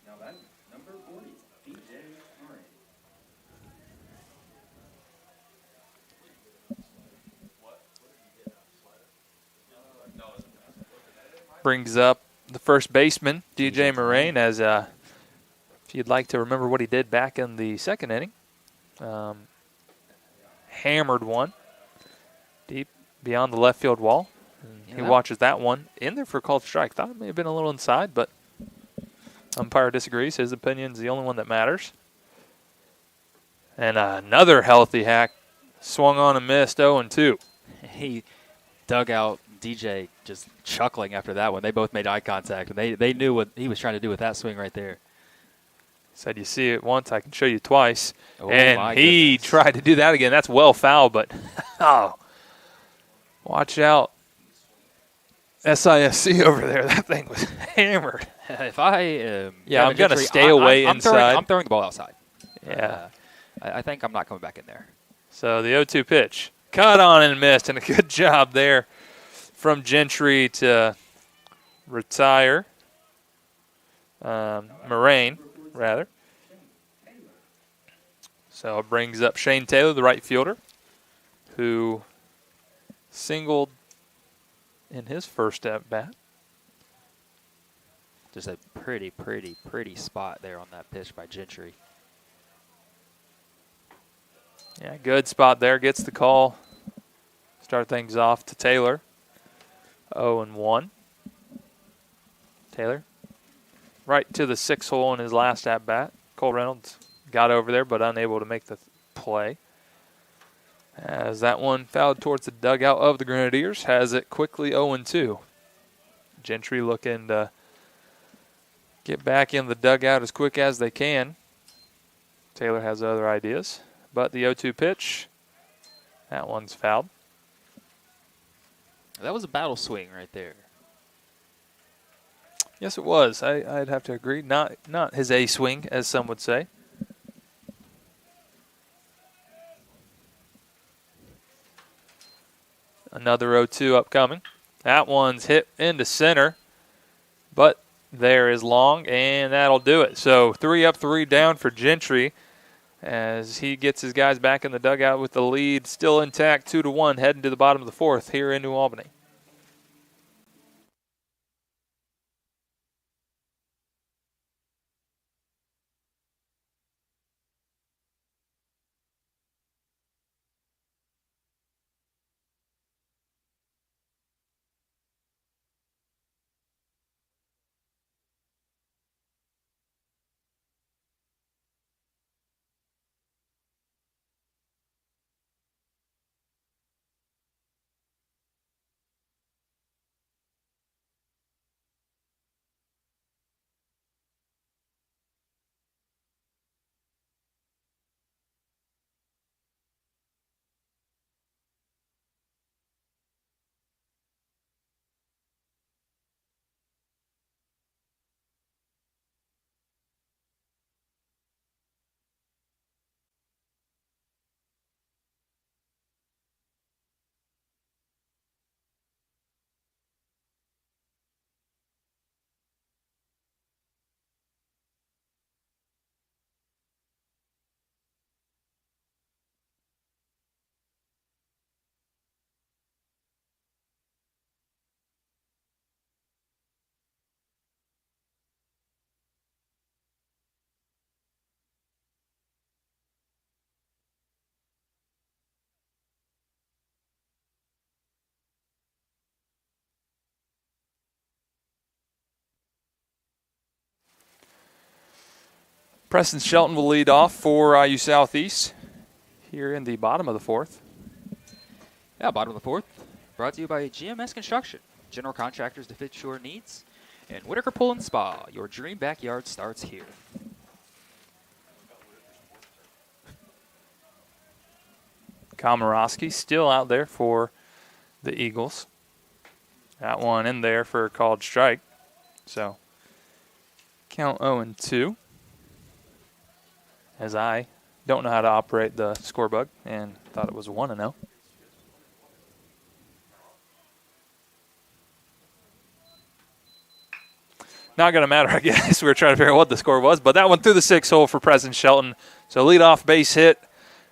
Now that's number 40, DJ Murray. Brings up the first baseman, DJ Moraine, as if you'd like to remember what he did back in the second inning. Hammered one deep beyond the left field wall. He watches that one in there for a called strike. Thought it may have been a little inside, but umpire disagrees. His opinion's the only one that matters. And another healthy hack. Swung on and missed, 0-2. He dug out DJ just chuckling after that one. They both made eye contact, and they knew what he was trying to do with that swing right there. Said, you see it once, I can show you twice. Oh, and he tried to do that again. That's well foul, but watch out. SISC over there. That thing was hammered. If I am I'm going to stay away inside. I'm throwing the ball outside. Yeah. I think I'm not coming back in there. So the 0-2 pitch. Cut on and missed, and a good job there from Gentry to retire. Moraine, rather. So it brings up Shane Taylor, the right fielder, who singled in his first at bat. Just a pretty spot there on that pitch by Gentry. Yeah, good spot there. Gets the call. Start things off to Taylor. 0-1. Taylor right to the 6th hole in his last at bat. Cole Reynolds got over there but unable to make the play. As that one fouled towards the dugout of the Grenadiers, has it quickly 0-2. Gentry looking to get back in the dugout as quick as they can. Taylor has other ideas, but the 0-2 pitch, that one's fouled. That was a battle swing right there. Yes, it was. I'd have to agree. Not his A swing, as some would say. Another 0-2 upcoming. That one's hit into center, but there is long, and that'll do it. So 3 up, 3 down for Gentry as he gets his guys back in the dugout with the lead still intact, 2-1, heading to the bottom of the 4th here in New Albany. Preston Shelton will lead off for IU Southeast here in the bottom of the 4th. Yeah, bottom of the 4th. Brought to you by GMS Construction, general contractors to fit your needs. And Whitaker Pool and Spa, your dream backyard starts here. Komorowski still out there for the Eagles. That one in there for a called strike. So count 0-2. As I don't know how to operate the score bug and thought it was 1-0. Not going to matter, I guess. We were trying to figure out what the score was, but that one through the 6 hole for Preston Shelton. So leadoff base hit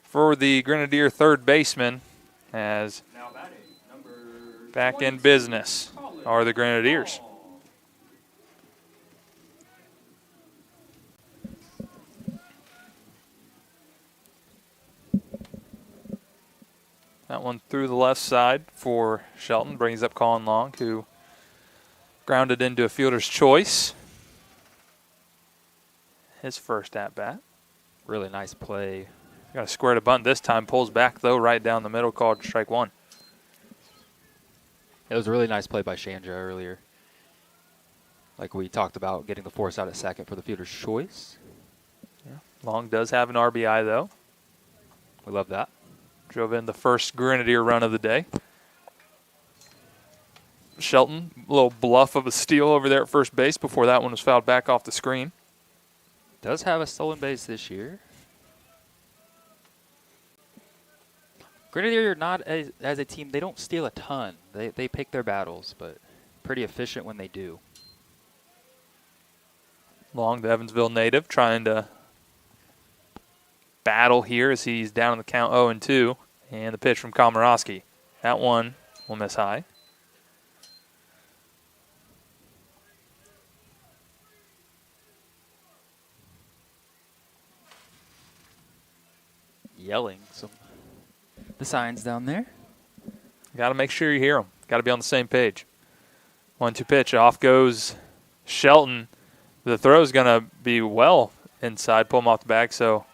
for the Grenadier third baseman as back in business are the Grenadiers. That one through the left side for Shelton brings up Colin Long, who grounded into a fielder's choice. His first at-bat. Really nice play. Got a square to bunt this time. Pulls back, though, right down the middle, called strike 1. It was a really nice play by Chandra earlier. Like we talked about, getting the force out at second for the fielder's choice. Yeah. Long does have an RBI, though. We love that. Drove in the first Grenadier run of the day. Shelton, a little bluff of a steal over there at first base before that one was fouled back off the screen. Does have a stolen base this year. Grenadier not as a team, they don't steal a ton. They pick their battles, but pretty efficient when they do. Long, the Evansville native, trying to battle here as he's down in the count 0-2. And the pitch from Komorowski. That one will miss high. Yelling the signs down there. Got to make sure you hear them. Got to be on the same page. 1-2 pitch. Off goes Shelton. The throw is going to be well inside. Pull him off the bag, so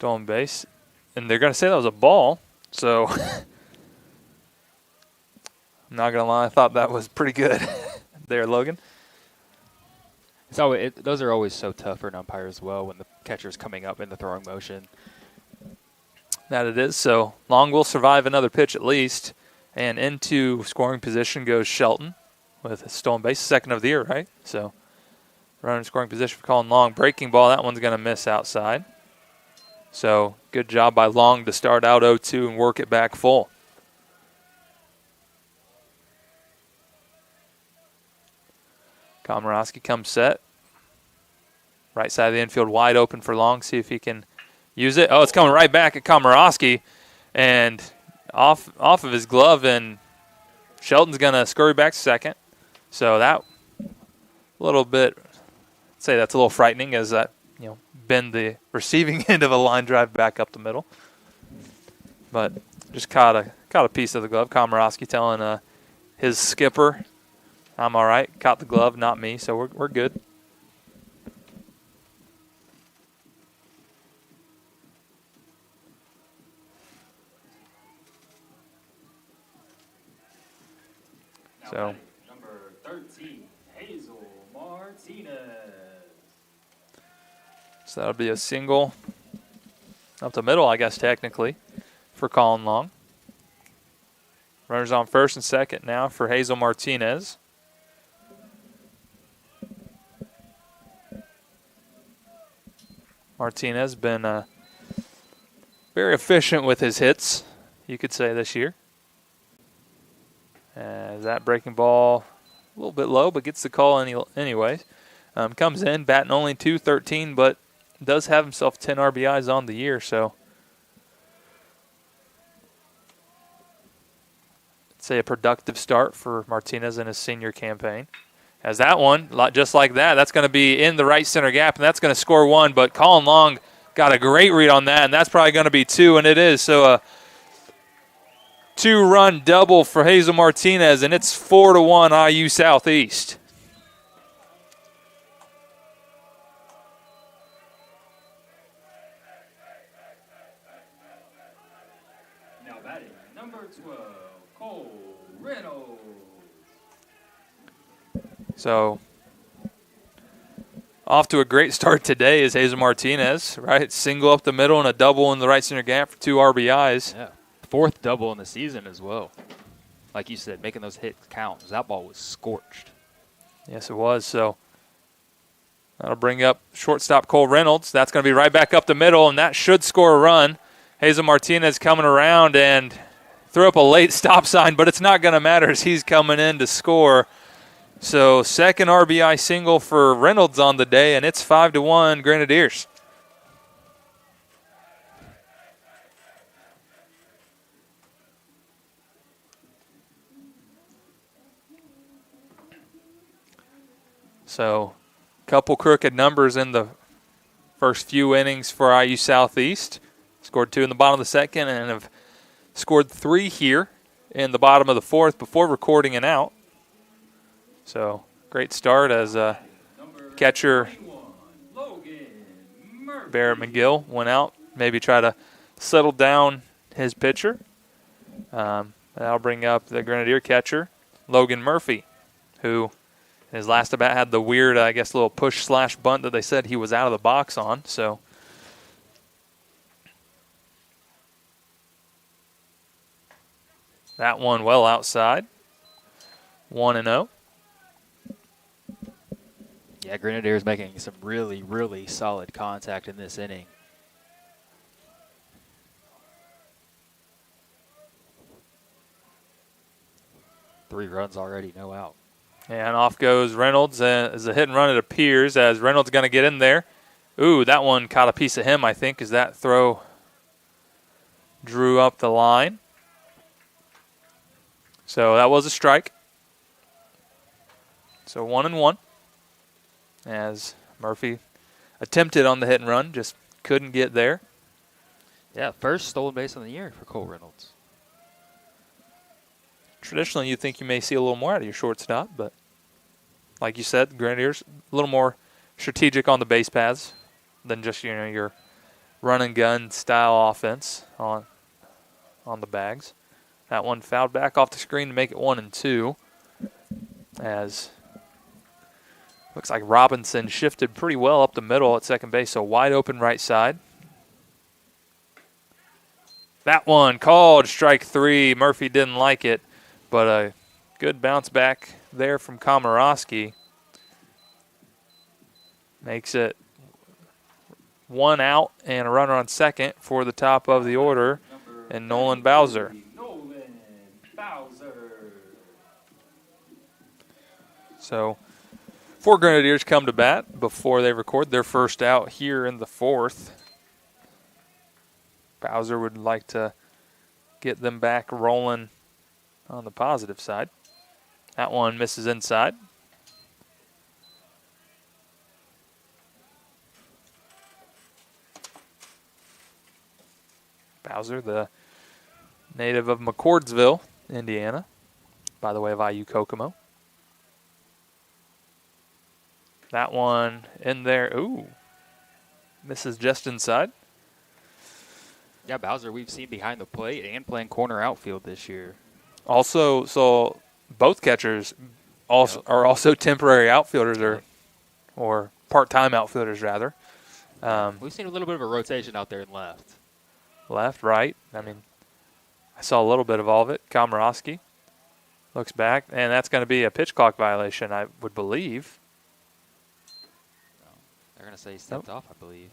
stolen base. And they're going to say that was a ball. So I'm not going to lie, I thought that was pretty good there, Logan. Those are always so tough for an umpire as well when the catcher's coming up in the throwing motion. That it is. So Long will survive another pitch at least. And into scoring position goes Shelton with a stolen base, second of the year, right? So runner in scoring position for Colin Long. Breaking ball, that one's going to miss outside. So good job by Long to start out 0-2 and work it back full. Komorowski comes set. Right side of the infield wide open for Long. See if he can use it. Oh, it's coming right back at Komorowski. And off of his glove, and Shelton's going to scurry back to second. So that little bit, I'd say that's a little frightening as that, bend the receiving end of a line drive back up the middle. But just caught a piece of the glove. Komorowski telling his skipper, I'm all right. Caught the glove, not me, so we're good. So number 13, Hazel Martinez. So that'll be a single up the middle, I guess, technically, for Colin Long. Runners on first and second now for Hazel Martinez. Martinez been very efficient with his hits, you could say, this year. As that breaking ball a little bit low, but gets the call anyways. Comes in, batting only .213, but does have himself 10 RBIs on the year, so I'd say a productive start for Martinez in his senior campaign. As that one, just like that, that's going to be in the right center gap, and that's going to score one, but Colin Long got a great read on that, and that's probably going to be two, and it is. So a two-run double for Hazel Martinez, and it's 4-1 IU Southeast. Now batting, number 12, Cole Reynolds. So off to a great start today is Hazel Martinez, right? Single up the middle and a double in the right center gap for 2 RBIs. Yeah. 4th double in the season as well. Like you said, making those hits count. That ball was scorched. Yes, it was. So that'll bring up shortstop Cole Reynolds. That's going to be right back up the middle, and that should score a run. Hazel Martinez coming around and threw up a late stop sign, but it's not going to matter as he's coming in to score. So second RBI single for Reynolds on the day, and it's 5-1 Grenadiers. So a couple crooked numbers in the first few innings for IU Southeast. Scored 2 in the bottom of the second and have scored 3 here in the bottom of the 4th before recording an out. So great start as catcher Barrett McGill went out. Maybe try to settle down his pitcher. That'll bring up the Grenadier catcher, Logan Murphy, who in his last at-bat had the weird, little push/bunt that they said he was out of the box on. So that one well outside. 1-0. Yeah, Grenadiers making some really, really solid contact in this inning. Three runs already, no out. And off goes Reynolds as a hit and run, it appears, as Reynolds going to get in there. Ooh, that one caught a piece of him, I think, as that throw drew up the line. So that was a strike. So 1-1. As Murphy attempted on the hit and run, just couldn't get there. Yeah, first stolen base on the year for Cole Reynolds. Traditionally, you think you may see a little more out of your shortstop, but like you said, Grenadiers a little more strategic on the base paths than just your run and gun style offense on the Bags. That one fouled back off the screen to make it 1-2. As looks like Robinson shifted pretty well up the middle at second base, so wide open right side. That one called strike 3. Murphy didn't like it, but a good bounce back there from Komorowski makes it 1 out and a runner on second for the top of the order, and Nolan Bowser. So 4 Grenadiers come to bat before they record their first out here in the 4th. Bowser would like to get them back rolling on the positive side. That one misses inside. Bowser, the native of McCordsville, Indiana, by the way of IU Kokomo. That one in there. Ooh. Misses just inside. Yeah, Bowser we've seen behind the plate and playing corner outfield this year. Also, so both catchers are also temporary outfielders or part-time outfielders, rather. We've seen a little bit of a rotation out there in left. Left, right. I mean, I saw a little bit of all of it. Komorowski looks back, and that's going to be a pitch clock violation, I would believe. They're going to say he stepped off, I believe.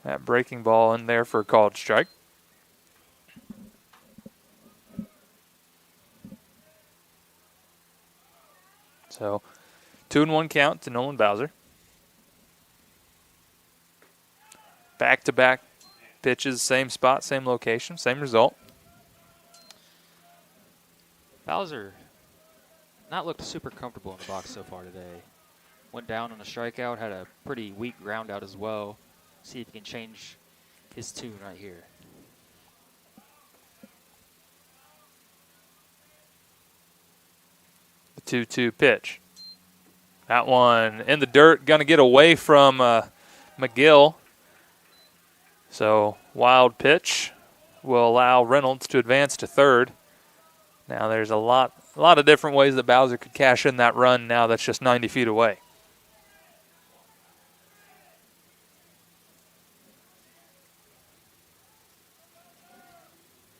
That breaking ball in there for a called strike. So 2-1 count to Nolan Bowser. Back-to-back pitches, same spot, same location, same result. Bowser not looked super comfortable in the box so far today. Went down on a strikeout, had a pretty weak ground out as well. See if he can change his tune right here. The 2-2 pitch. That one in the dirt, going to get away from McGill. So wild pitch will allow Reynolds to advance to third. Now there's a lot of different ways that Bowser could cash in that run now that's just 90 feet away.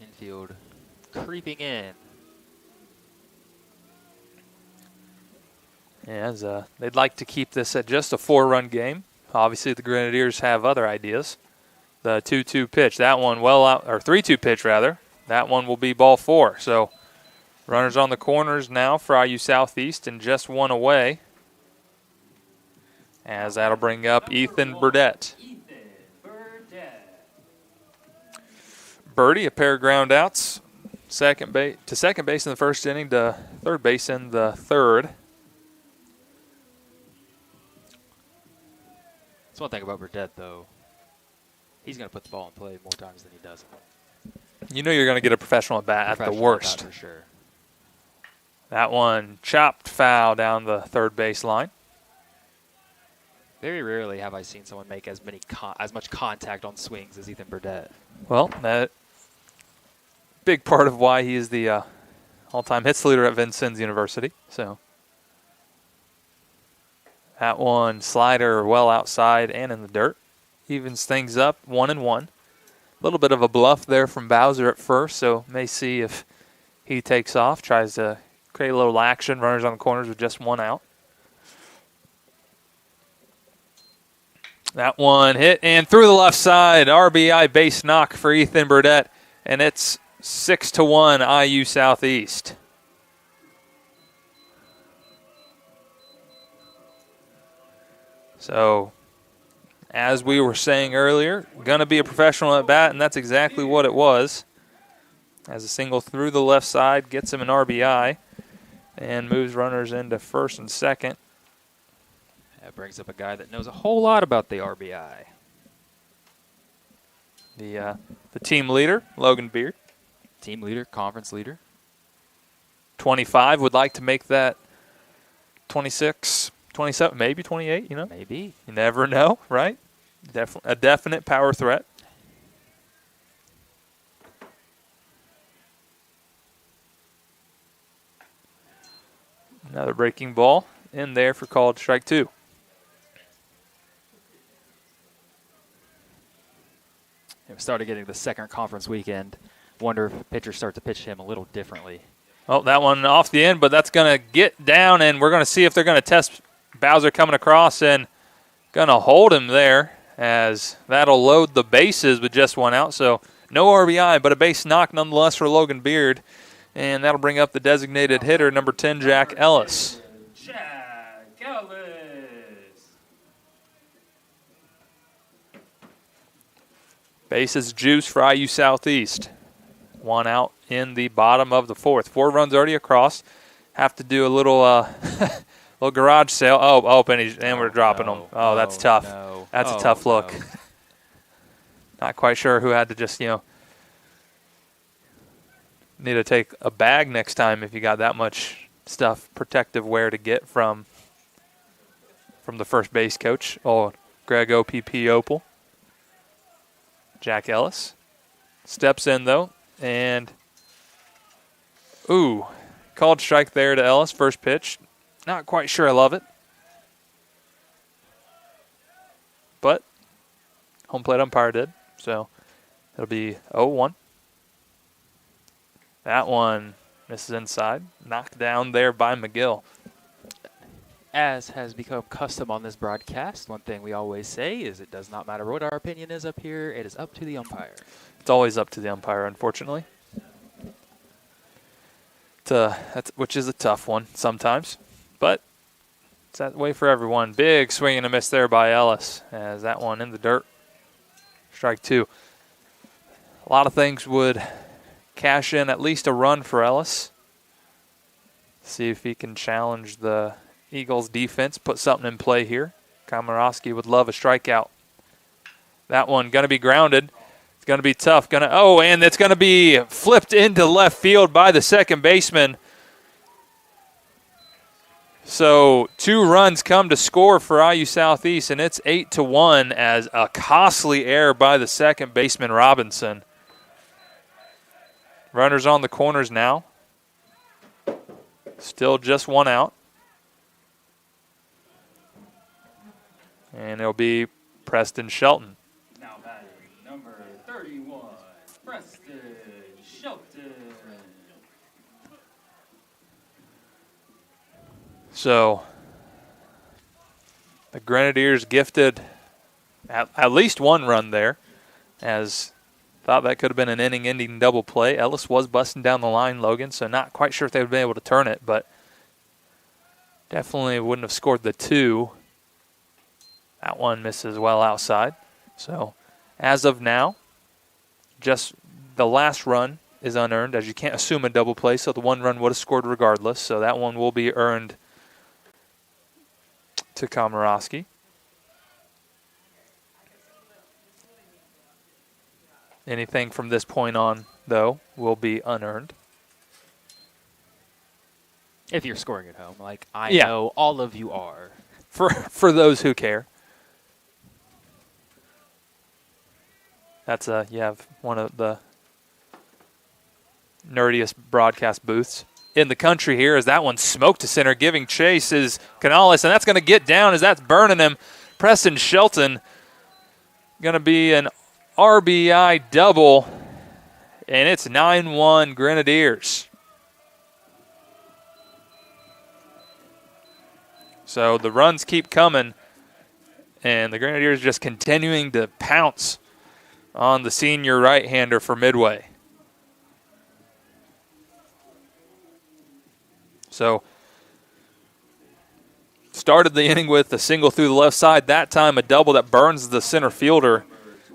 Infield creeping in. As they'd like to keep this at just a 4-run game. Obviously, the Grenadiers have other ideas. The 2-2 pitch, that one well out, or 3-2 pitch rather. That one will be ball 4. So runners on the corners now for IU Southeast and just 1 away. As that'll bring up Ethan Burdett. Birdie, a pair of ground outs. Second base in the first inning to third base in the third. That's one thing about Burdett, though. He's going to put the ball in play more times than he doesn't. You know you're going to get a professional at bat at the worst. For sure. That one chopped foul down the third base line. Very rarely have I seen someone make as much contact on swings as Ethan Burdett. Well, that big part of why he is the all-time hits leader at Vincennes University. So that one slider well outside and in the dirt. Evens things up 1-1. A little bit of a bluff there from Bowser at first, so may see if he takes off, tries to create a little action, runners on the corners with just 1 out. That one hit and through the left side, RBI base knock for Ethan Burdett, and it's 6-1 IU Southeast. So, as we were saying earlier, going to be a professional at bat, and that's exactly what it was. As a single through the left side, gets him an RBI, and moves runners into first and second. That brings up a guy that knows a whole lot about the RBI. The team leader, Logan Beard. Team leader, conference leader. 25 would like to make that 26, 27, maybe 28, you know? Maybe. You never know, right? A definite power threat. Another breaking ball in there for called strike 2. We started getting the second conference weekend. Wonder if pitchers start to pitch him a little differently. Oh, that one off the end, but that's going to get down, and we're going to see if they're going to test Bowser coming across and going to hold him there, as that'll load the bases with just one out. So no RBI, but a base knock nonetheless for Logan Beard, and that'll bring up the designated hitter, number 10, Jack Ellis. Jack Ellis. Bases juice for IU Southeast. One out in the bottom of the fourth. 4 runs already across. Have to do a little little garage sale. And we're dropping them. Oh, that's tough. No. That's a tough look. No. Not quite sure who had to just, need to take a bag next time if you got that much stuff, protective wear to get from the first base coach. Oh, Greg OPP Opal. Jack Ellis steps in, though, and called strike there to Ellis. First pitch. Not quite sure I love it. But home plate umpire did, so it'll be 0-1. That one misses inside. Knocked down there by McGill. As has become custom on this broadcast, one thing we always say is it does not matter what our opinion is up here. It is up to the umpire. It's always up to the umpire, unfortunately. Which is a tough one sometimes. But it's that way for everyone. Big swing and a miss there by Ellis, as that one in the dirt. Strike 2. A lot of things would cash in at least a run for Ellis. See if he can challenge the Eagles defense, put something in play here. Komorowski would love a strikeout. That one going to be grounded. It's going to be tough. And it's going to be flipped into left field by the second baseman. So 2 runs come to score for IU Southeast, and it's 8-1 as a costly error by the second baseman, Robinson. Runners on the corners now. Still just 1 out. And it'll be Preston Shelton. Now batting number 31, Preston Shelton. So the Grenadiers gifted at least 1 run there, as thought that could have been an inning-ending double play. Ellis was busting down the line, Logan, so not quite sure if they would have been able to turn it, but definitely wouldn't have scored the 2. That one misses well outside. So as of now, just the last run is unearned, as you can't assume a double play, so the 1 run would have scored regardless. So that one will be earned to Komorowski. Anything from this point on, though, will be unearned. If you're scoring at home, like I know all of you are. For those who care. You have one of the nerdiest broadcast booths in the country here, as that one smoked to center. Giving chase is Canales, and that's going to get down as that's burning him. Preston Shelton going to be an RBI double, and it's 9-1 Grenadiers. So the runs keep coming, and the Grenadiers just continuing to pounce on the senior right-hander for Midway. So started the inning with a single through the left side. That time a double that burns the center fielder,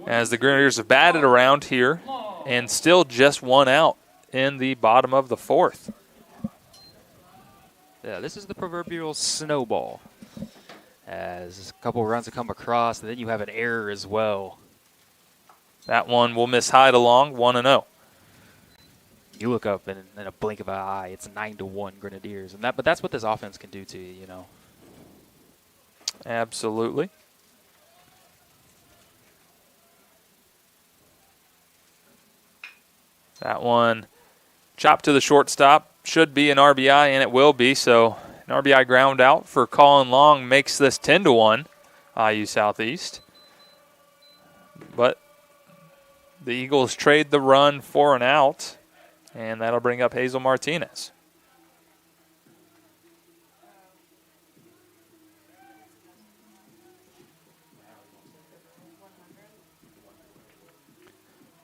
as the Grenadiers have batted around here and still just 1 out in the bottom of the 4th. Yeah, this is the proverbial snowball, as a couple runs have come across, and then you have an error as well. That one will miss Hyde along 1-0. You look up and in a blink of an eye, it's 9-1 Grenadiers, but that's what this offense can do to you, you know. Absolutely. That one chopped to the shortstop. Should be an RBI, and it will be. So an RBI ground out for Colin Long makes this 10-1 IU Southeast. But the Eagles trade the run for an out, and that'll bring up Hazel Martinez.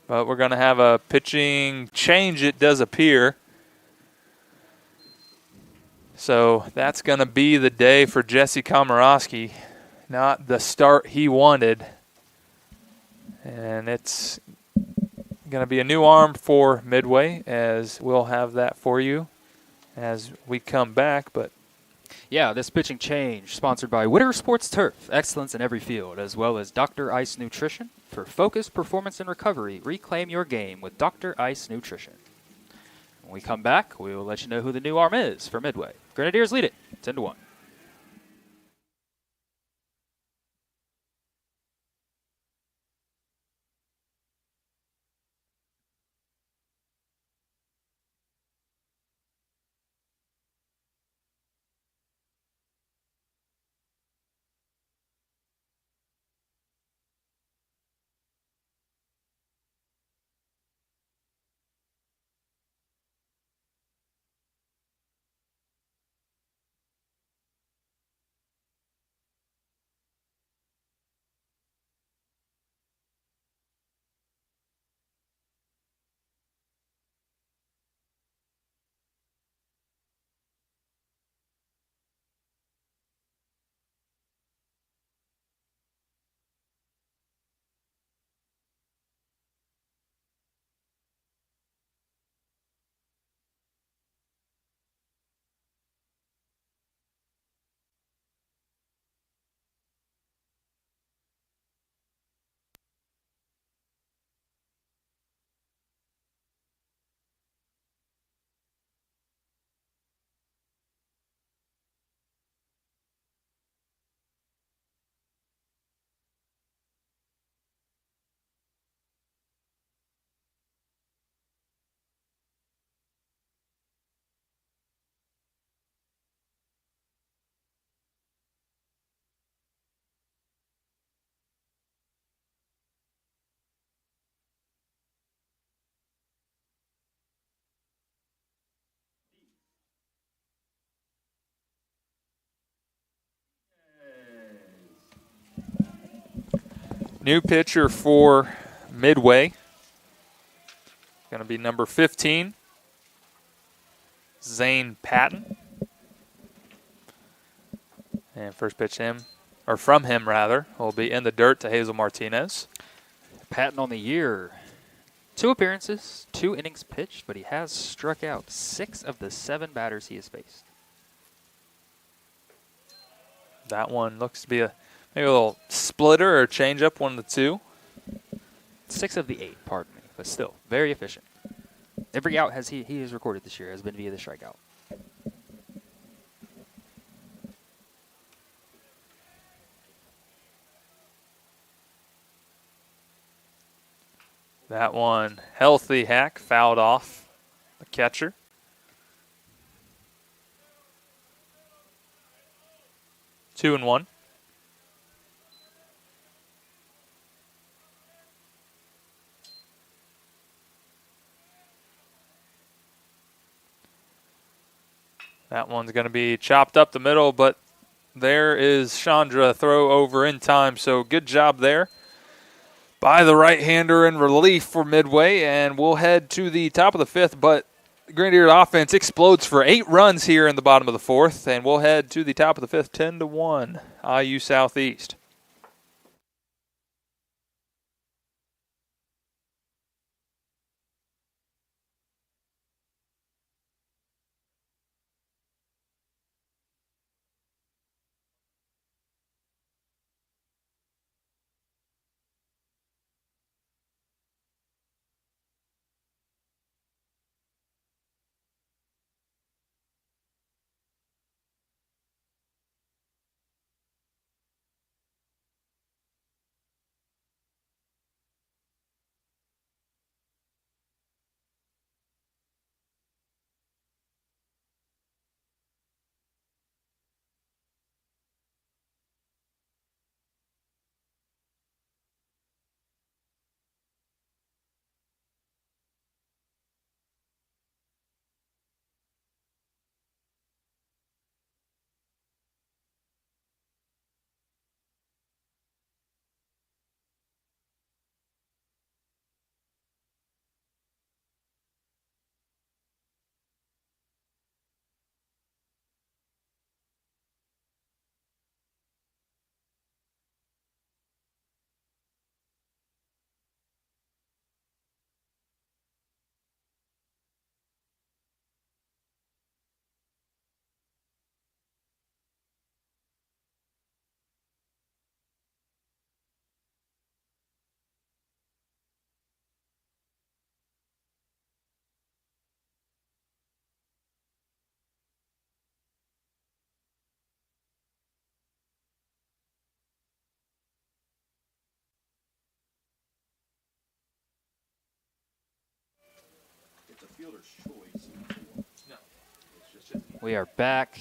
But we're going to have a pitching change, it does appear. So that's going to be the day for Jesse Komorowski. Not the start he wanted. And it's going to be a new arm for Midway, as we'll have that for you as we come back. But yeah, this pitching change sponsored by Whitter Sports Turf, excellence in every field, as well as Dr. Ice Nutrition. For focus, performance, and recovery, reclaim your game with Dr. Ice Nutrition. When we come back, we will let you know who the new arm is for Midway. Grenadiers lead it 10-1. new pitcher for Midway. Going to be number 15, Zane Patton. And first pitch from him, will be in the dirt to Hazel Martinez. Patton on the year. 2 appearances, 2 innings pitched, but he has struck out 6 of the 7 batters he has faced. That one looks to be maybe a little splitter or changeup, one of the 2. 6 of the 8, pardon me, but still very efficient. Every out he has recorded this year has been via the strikeout. That one, healthy hack, fouled off the catcher. Two and one. That one's going to be chopped up the middle, but there is Chandra, throw over in time, so good job there by the right-hander in relief for Midway, and we'll head to the top of the 5th, but Grenadier offense explodes for 8 runs here in the bottom of the 4th, and we'll head to the top of the 5th, 10-1, IU Southeast. We are back.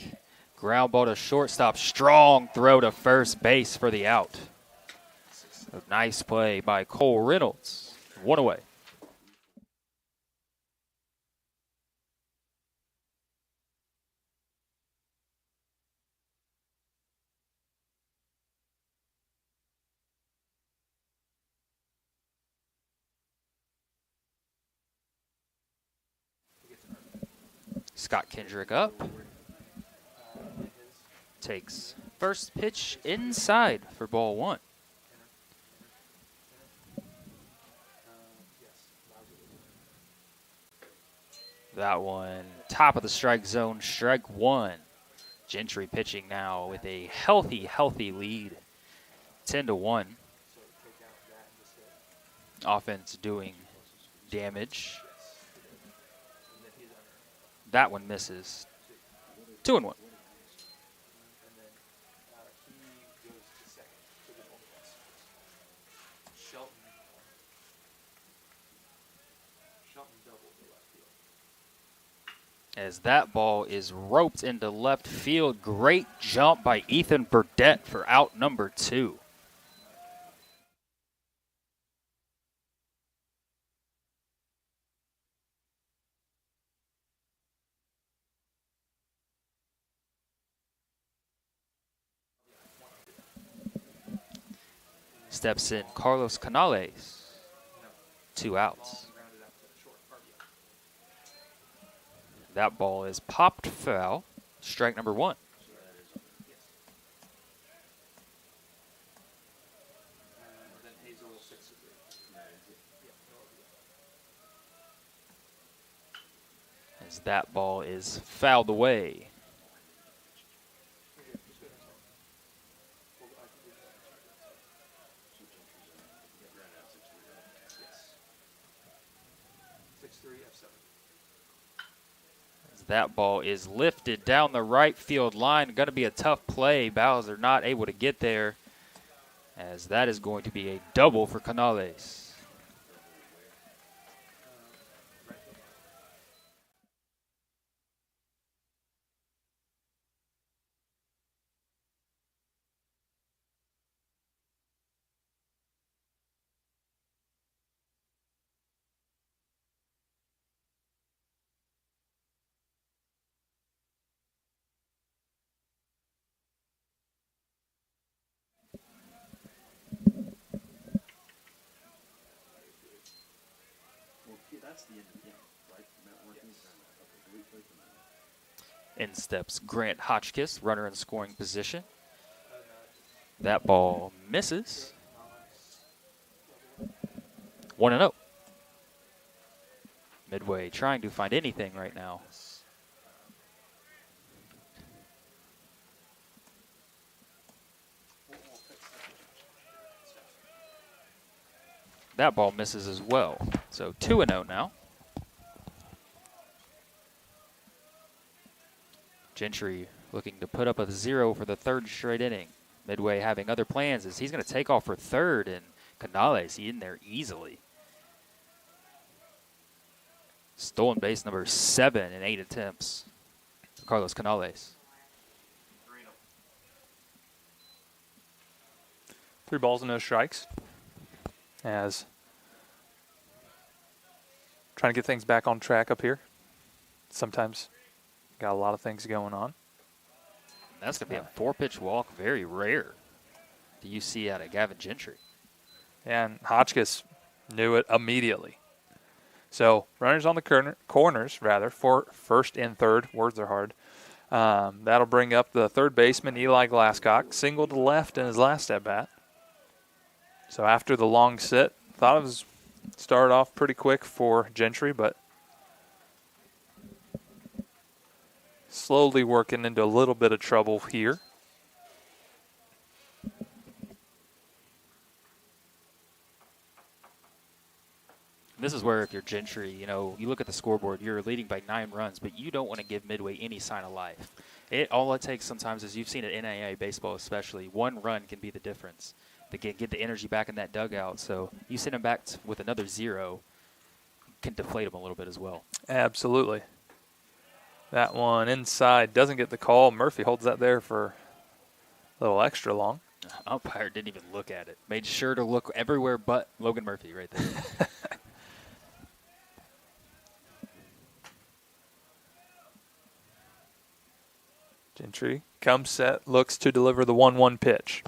Ground ball to shortstop. Strong throw to first base for the out. A nice play by Cole Reynolds. One away. Scott Kendrick up. Takes first pitch inside for ball one. That one, top of the strike zone, strike one. Gentry pitching now with a healthy lead, 10-1. Offense doing damage. That one misses. 2-1. As that ball is roped into left field. Great jump by Ethan Burdett for out number 2. Steps in Carlos Canales. 2 outs. That ball is popped foul. Strike number 1. As that ball is fouled away. That ball is lifted down the right field line. Going to be a tough play. Bowser not able to get there, as that is going to be a double for Canales. In steps Grant Hotchkiss, runner in scoring position. That ball misses. 1-0. Midway trying to find anything right now. That ball misses as well. So 2-0 now. Gentry looking to put up a 0 for the 3rd straight inning. Midway having other plans as he's going to take off for 3rd, and Canales in there easily. Stolen base number 7 in 8 attempts for Carlos Canales. 3 balls and no strikes. As trying to get things back on track up here. Sometimes got a lot of things going on. That's going to be a 4-pitch walk. Very rare do you see out of Gavin Gentry. And Hotchkiss knew it immediately. So runners on the corners, for 1st and 3rd. Words are hard. That'll bring up the 3rd baseman, Eli Glasscock. Single to left in his last at-bat. So after the long sit, thought it was started off pretty quick for Gentry, but slowly working into a little bit of trouble here. This is where if you're Gentry, you look at the scoreboard, you're leading by 9 runs, but you don't want to give Midway any sign of life. All it takes sometimes is, you've seen it in NAIA baseball especially, 1 run can be the difference. They get the energy back in that dugout. So you send them back with another 0, can deflate them a little bit as well. Absolutely. That one inside doesn't get the call. Murphy holds that there for a little extra long. Umpire didn't even look at it. Made sure to look everywhere but Logan Murphy right there. Gentry comes set, looks to deliver the 1-1 pitch.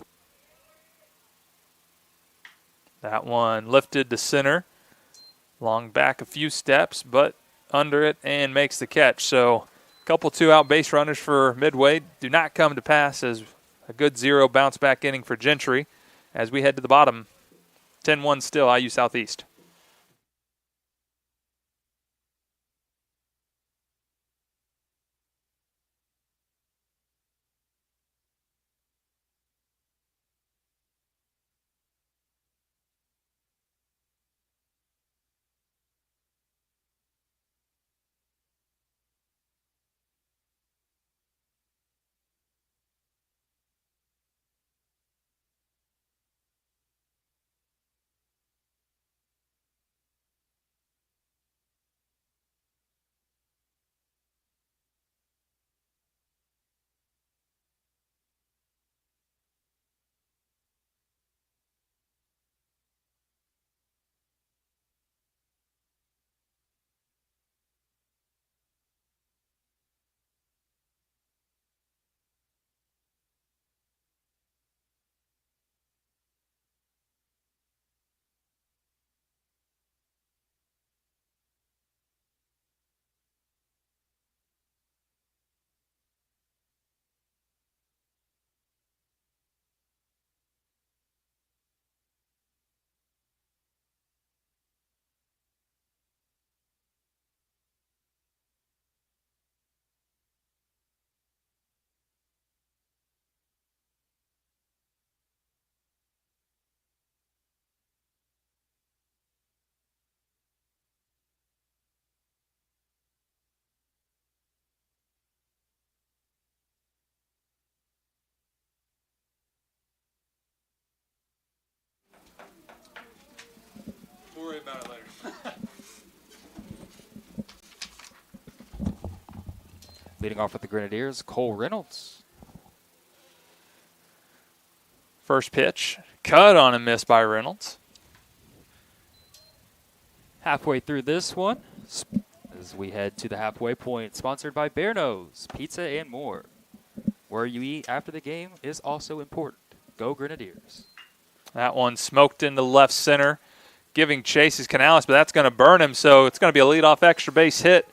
That one lifted to center. Long back a few steps, but under it and makes the catch. So a couple 2-out base runners for Midway do not come to pass as a good 0 bounce back inning for Gentry as we head to the bottom. 10-1 still, IU Southeast. We'll worry about it later. Leading off with the Grenadiers, Cole Reynolds. First pitch, cut on a miss by Reynolds. Halfway through this one, as we head to the halfway point, sponsored by Bear Nose, Pizza and more. Where you eat after the game is also important. Go Grenadiers. That one smoked into left center, giving chase is Canales, but that's going to burn him, so it's going to be a leadoff extra base hit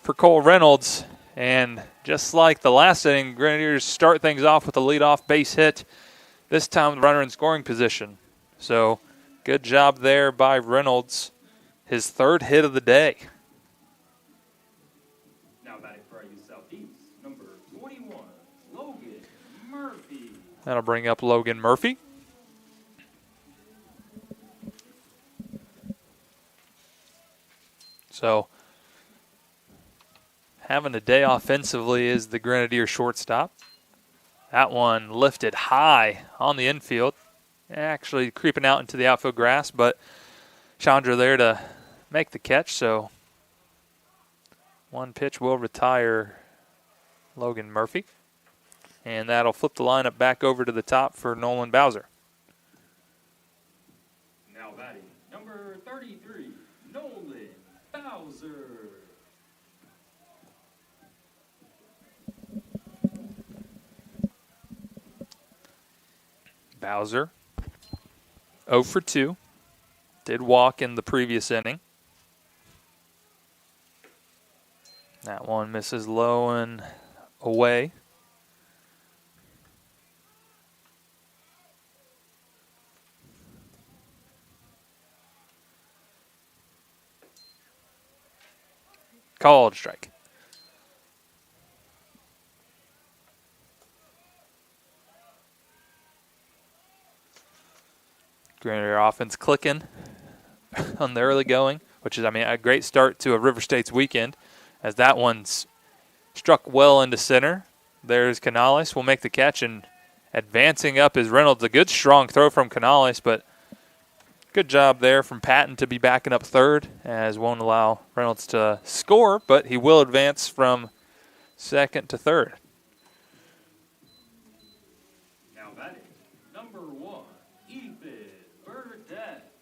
for Cole Reynolds. And just like the last inning, Grenadiers start things off with a leadoff base hit, this time the runner in scoring position. So good job there by Reynolds, his third hit of the day. Now batting for IU Southeast, number 21, Logan Murphy. That'll bring up Logan Murphy. So having a day offensively is the Grenadier shortstop. That one lifted high on the infield, actually creeping out into the outfield grass, but Chandra there to make the catch, so one pitch will retire Logan Murphy, and that'll flip the lineup back over to the top for Nolan Bowser. Now batting, number 33, Nolan Bowser. Bowser, 0 for 2, did walk in the previous inning. That one misses low and away. Called strike. Grenadier offense clicking on the early going, which is, a great start to a River State's weekend, as that one's struck well into center. There's Canales will make the catch, and advancing up is Reynolds. A good strong throw from Canales, but Good job there from Patton to be backing up third, as won't allow Reynolds to score, but he will advance from second to third. Now batting, number 1, Ethan Burdett.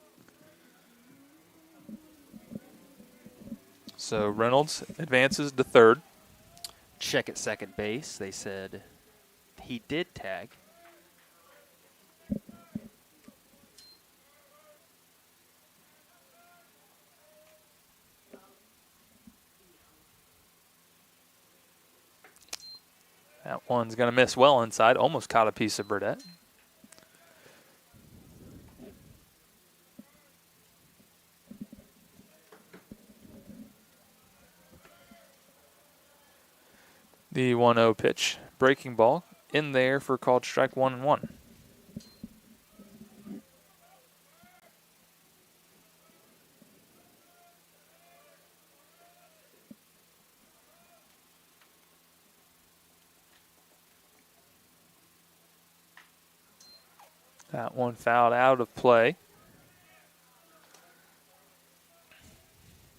So Reynolds advances to third. Check at second base. They said he did tag. That one's going to miss well inside. Almost caught a piece of Burdett. The 1-0 pitch. Breaking ball in there for called strike 1-1. That one fouled out of play.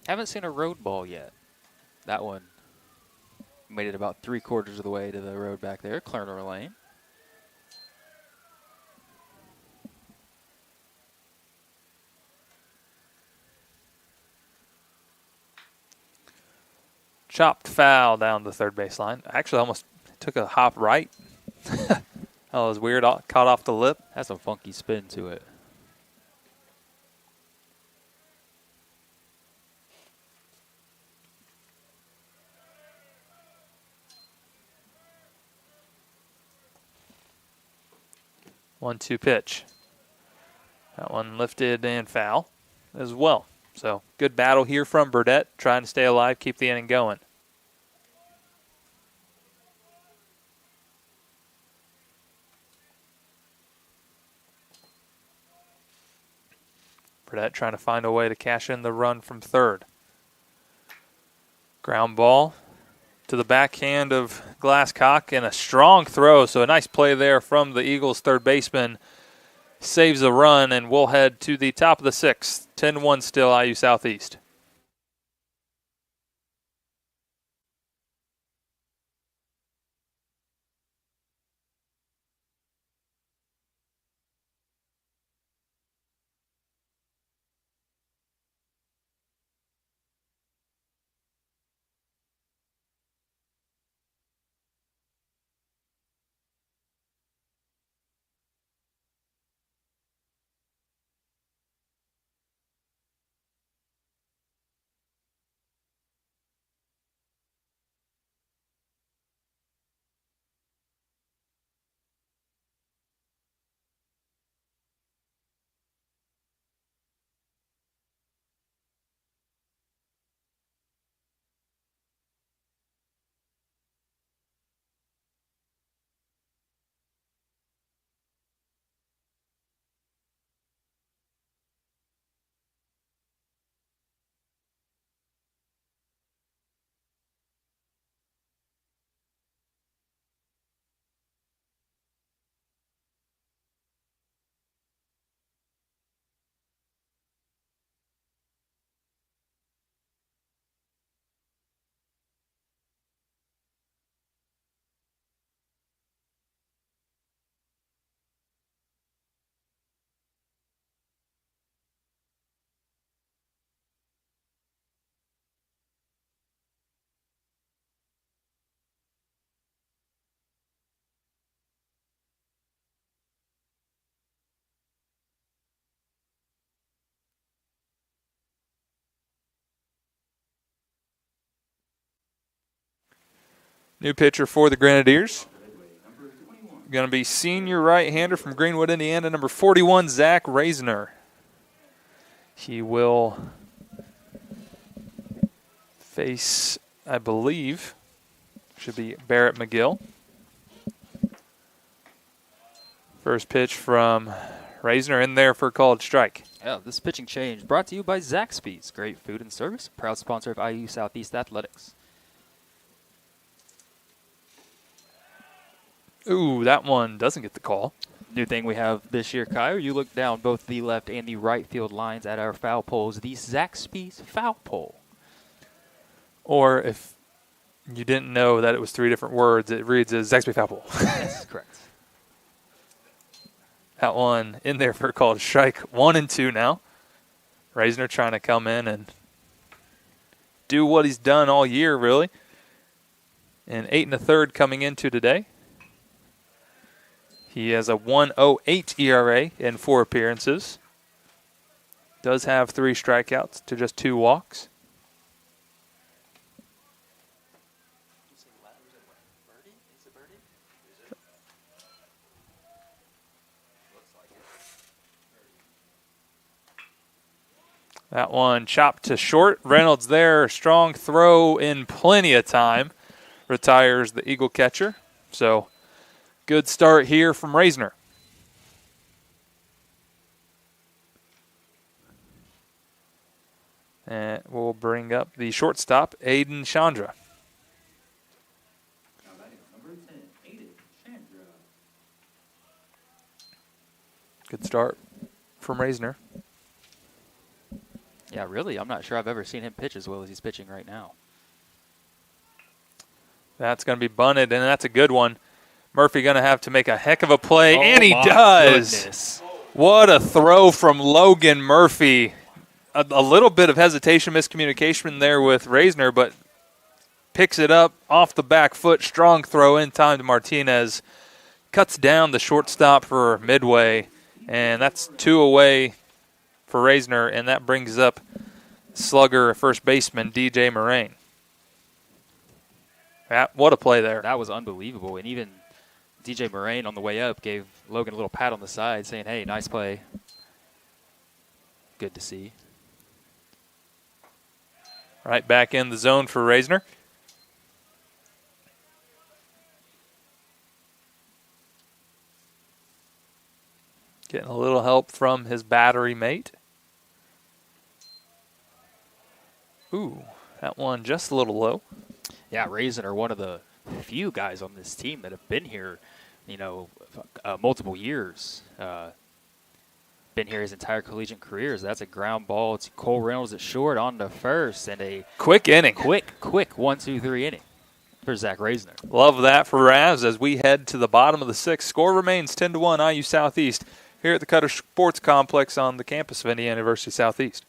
Haven't seen a road ball yet. That one made it about 3/4 of the way to the road back there, Clarner Lane. Chopped foul down the third baseline. Actually, almost took a hop right. That was weird. Caught off the lip. Has some funky spin to it. One-two pitch. That one lifted and foul as well. So good battle here from Burdett, trying to stay alive, keep the inning going. Burdett trying to find a way to cash in the run from third. Ground ball to the backhand of Glasscock and a strong throw. So a nice play there from the Eagles' third baseman. Saves a run, and we'll head to the top of the sixth. 10-1 still, IU Southeast. New pitcher for the Grenadiers. Going to be senior right-hander from Greenwood, Indiana, number 41, Zach Reisner. He will face, I believe, should be Barrett McGill. First pitch from Reisner in there for a called strike. Yeah, this pitching change brought to you by Zaxby's. Great food and service. Proud sponsor of IU Southeast Athletics. Ooh, that one doesn't get the call. New thing we have this year, Kyle, you look down both the left and the right field lines at our foul poles, the Zaxby's foul pole. Or if you didn't know that it was 3 different words, it reads as Zaxby foul pole. Yes, correct. That one in there for called strike 1 and 2 now. Reisner trying to come in and do what he's done all year, really. And 8 1/3 coming into today. He has a 1.08 ERA in 4 appearances. Does have 3 strikeouts to just 2 walks. That one chopped to short. Reynolds there, strong throw in plenty of time. Retires the Eagle catcher. So good start here from Reisner. And we'll bring up the shortstop, Aiden Chandra. Now batting number 10, Aiden Chandra. Good start from Reisner. Yeah, really, I'm not sure I've ever seen him pitch as well as he's pitching right now. That's going to be bunted, and that's a good one. Murphy going to have to make a heck of a play, and he my does. Goodness. What a throw from Logan Murphy. A little bit of hesitation, miscommunication there with Reisner, but picks it up off the back foot. Strong throw in time to Martinez. Cuts down the shortstop for Midway, and that's 2 away for Reisner, and that brings up slugger first baseman DJ Moraine. What a play there. That was unbelievable. And even DJ Moraine on the way up gave Logan a little pat on the side saying, hey, nice play. Good to see. Right back in the zone for Reisner. Getting a little help from his battery mate. Ooh, that one just a little low. Yeah, Raisin are one of the few guys on this team that have been here, multiple years. Been here his entire collegiate career. So that's a ground ball. It's Cole Reynolds at short on to first, and a quick inning. Quick 1-2-3 inning for Zach Reisner. Love that for Ravs as we head to the bottom of the 6th. Score remains 10-1 IU Southeast here at the Cutter Sports Complex on the campus of Indiana University Southeast.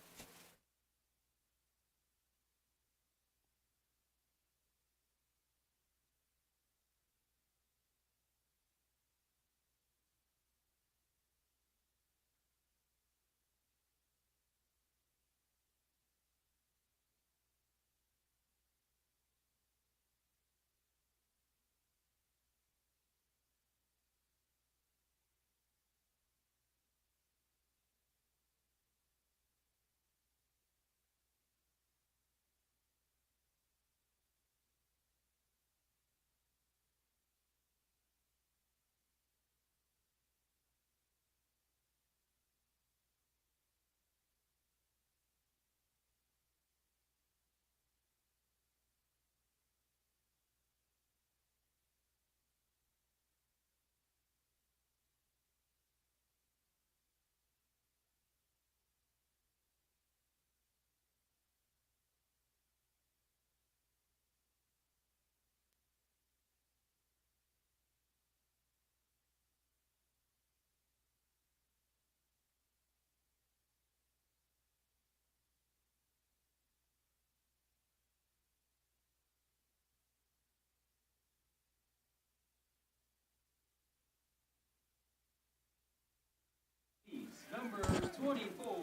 Number 24,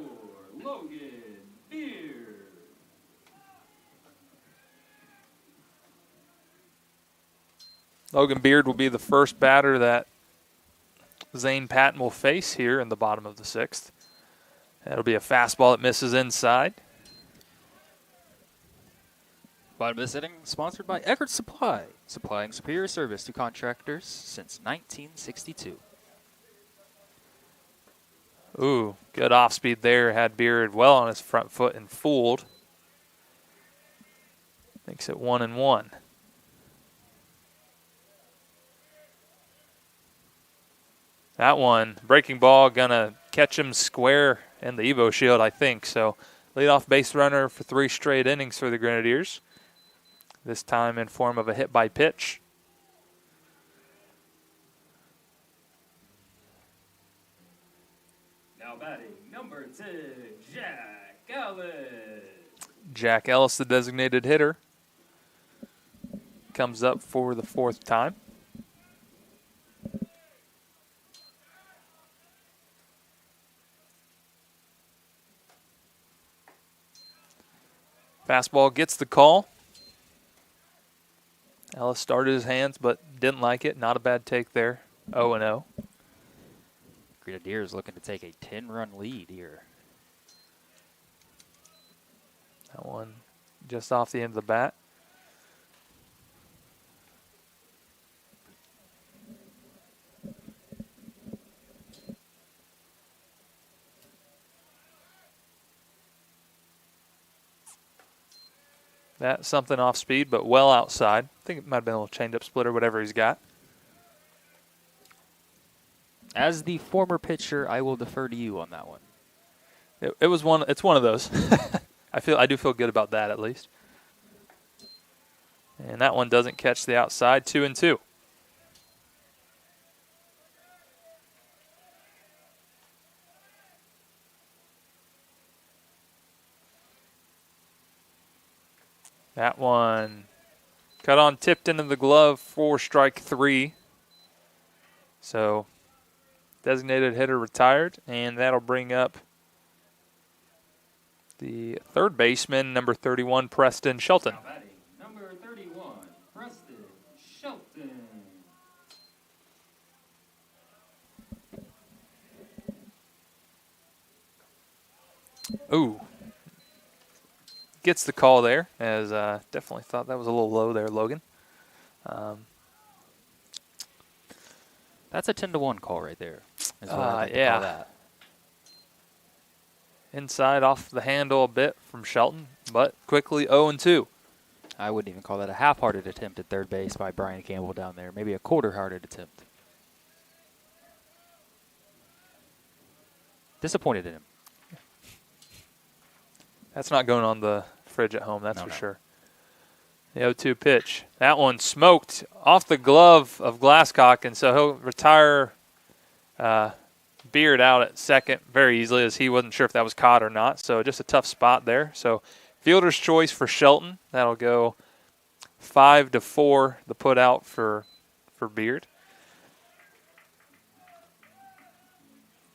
Logan Beard. Logan Beard will be the first batter that Zane Patton will face here in the bottom of the 6th. That'll be a fastball that misses inside. Bottom of this inning, sponsored by Eckert Supply, supplying superior service to contractors since 1962. Ooh, good off speed there. Had Beard well on his front foot and fooled. Makes it 1-1. That one, breaking ball, going to catch him square in the Evo shield, I think. So leadoff base runner for 3 straight innings for the Grenadiers, this time in form of a hit by pitch. Now batting, number 10, Jack Ellis. Jack Ellis, the designated hitter, comes up for the 4th time. Fastball gets the call. Ellis started his hands but didn't like it. Not a bad take there. 0-0. Grenadiers looking to take a 10-run lead here. That one just off the end of the bat. That's something off speed, but well outside. I think it might have been a little changeup splitter, whatever he's got. As the former pitcher, I will defer to you on that one. It was one. It's one of those. I do feel good about that at least. And that one doesn't catch the outside. 2-2. That one cut on, tipped into the glove for strike 3. So designated hitter retired, and that'll bring up the third baseman, number 31, Preston Shelton. Now batting, number 31, Preston Shelton. Ooh. Gets the call there, as definitely thought that was a little low there, Logan. That's a 10-1 call right there. Is what I like to yeah. call that. Inside off the handle a bit from Shelton, but quickly 0-2. I wouldn't even call that a half-hearted attempt at third base by Brian Campbell down there. Maybe a quarter-hearted attempt. Disappointed in him. That's not going on the fridge at home, that's No, for no. sure. The 0-2 pitch. That one smoked off the glove of Glasscock, and so he'll retire Beard out at second very easily, as he wasn't sure if that was caught or not. So just a tough spot there. So fielder's choice for Shelton. That'll go 5-4, the put out for Beard.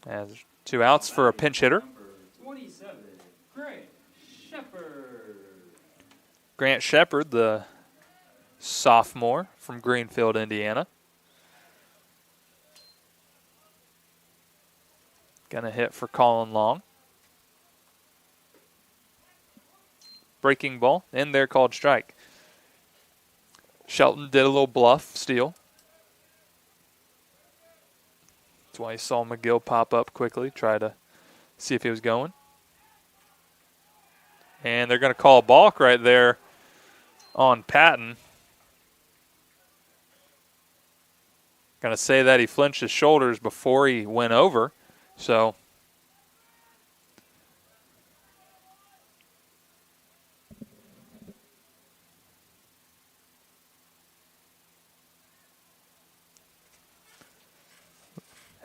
As 2 outs for a pinch hitter. Number 27, Grant Shepard. Grant Shepard, the sophomore from Greenfield, Indiana. Gonna hit for Colin Long. Breaking ball, in there, called strike. Shelton did a little bluff steal. That's why you saw McGill pop up quickly, try to see if he was going. And they're going to call a balk right there on Patton. Going to say that he flinched his shoulders before he went over. So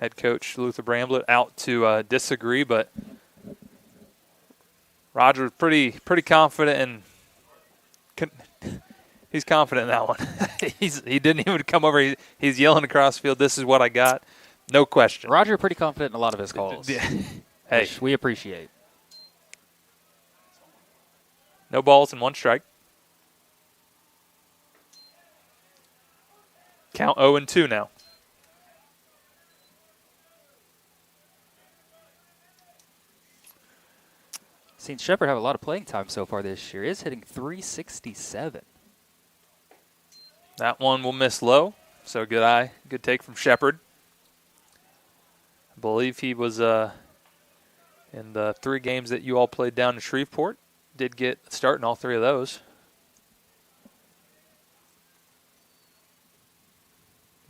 head coach Luther Bramblett out to disagree, but Roger's pretty confident, and he's confident in that one. He didn't even come over. He's yelling across the field, "This is what I got." No question. Roger pretty confident in a lot of his calls. Yeah. Hey, Which we appreciate. no balls and 1 strike. Count 0-2 now. Seen Shepard have a lot of playing time so far this year. Is hitting .367. That one will miss low. So good eye, good take from Shepard. I believe he was in the 3 games that you all played down in Shreveport. Did get a start in all 3 of those.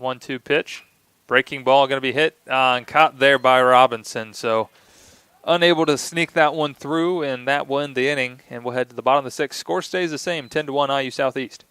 1-2 pitch. Breaking ball going to be hit and caught there by Robinson. So unable to sneak that one through, and that won the inning. And we'll head to the bottom of the sixth. Score stays the same, 10-1 IU Southeast.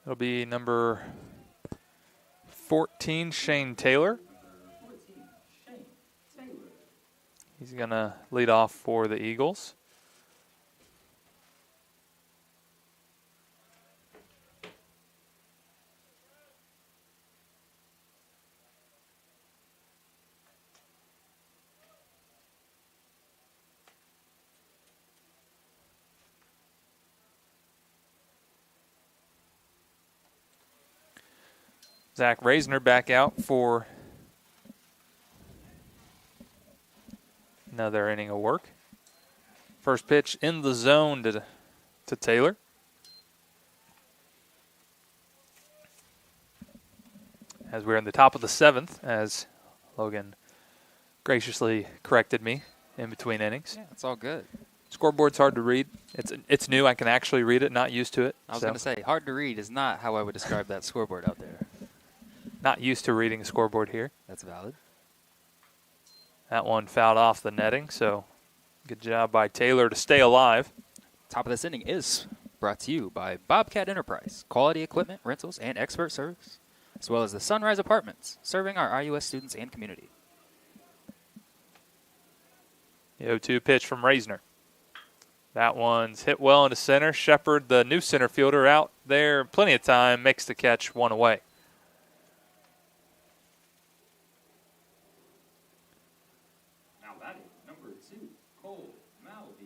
It'll be number 14, Shane Taylor. He's going to lead off for the Eagles. Zach Reisner back out for another inning of work. First pitch in the zone to Taylor. As we're in the top of the seventh, as Logan graciously corrected me in between innings. Yeah, it's all good. Scoreboard's hard to read. It's new. I can actually read it, not used to it. I was going to say, hard to read is not how I would describe that scoreboard out there. Not used to reading a scoreboard here. That's valid. That one fouled off the netting, so good job by Taylor to stay alive. Top of this inning is brought to you by Bobcat Enterprise, quality equipment, rentals, and expert service, as well as the Sunrise Apartments, serving our IUS students and community. The 0-2 pitch from Reisner. That one's hit well into center. Shepard, the new center fielder, out there, plenty of time, makes the catch, one away. Now batting, number 2, Cole Malvey.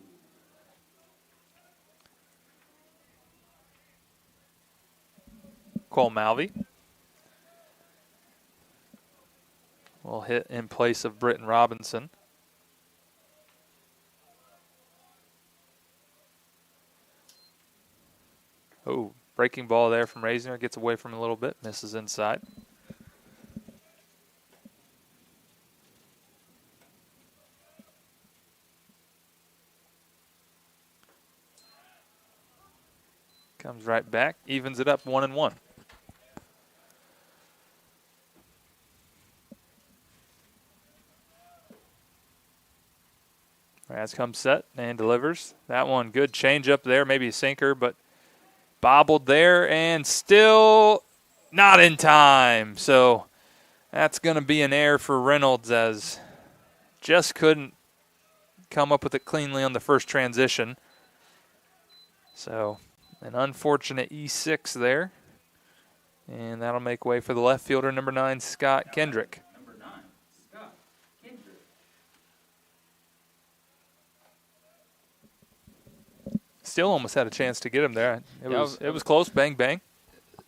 Cole Malvey will hit in place of Britton Robinson. Oh, breaking ball there from Reisner. Gets away from him a little bit. Misses inside. Comes right back. Evens it up 1-1. Raz comes set and delivers. That one good change up there. Maybe a sinker, but bobbled there and still not in time. So that's going to be an error for Reynolds, as just couldn't come up with it cleanly on the first transition. So an unfortunate E6 there. And that'll make way for the left fielder, number 9, Scott Kendrick. Number 9, Scott Kendrick. Still almost had a chance to get him there. It was close, bang, bang.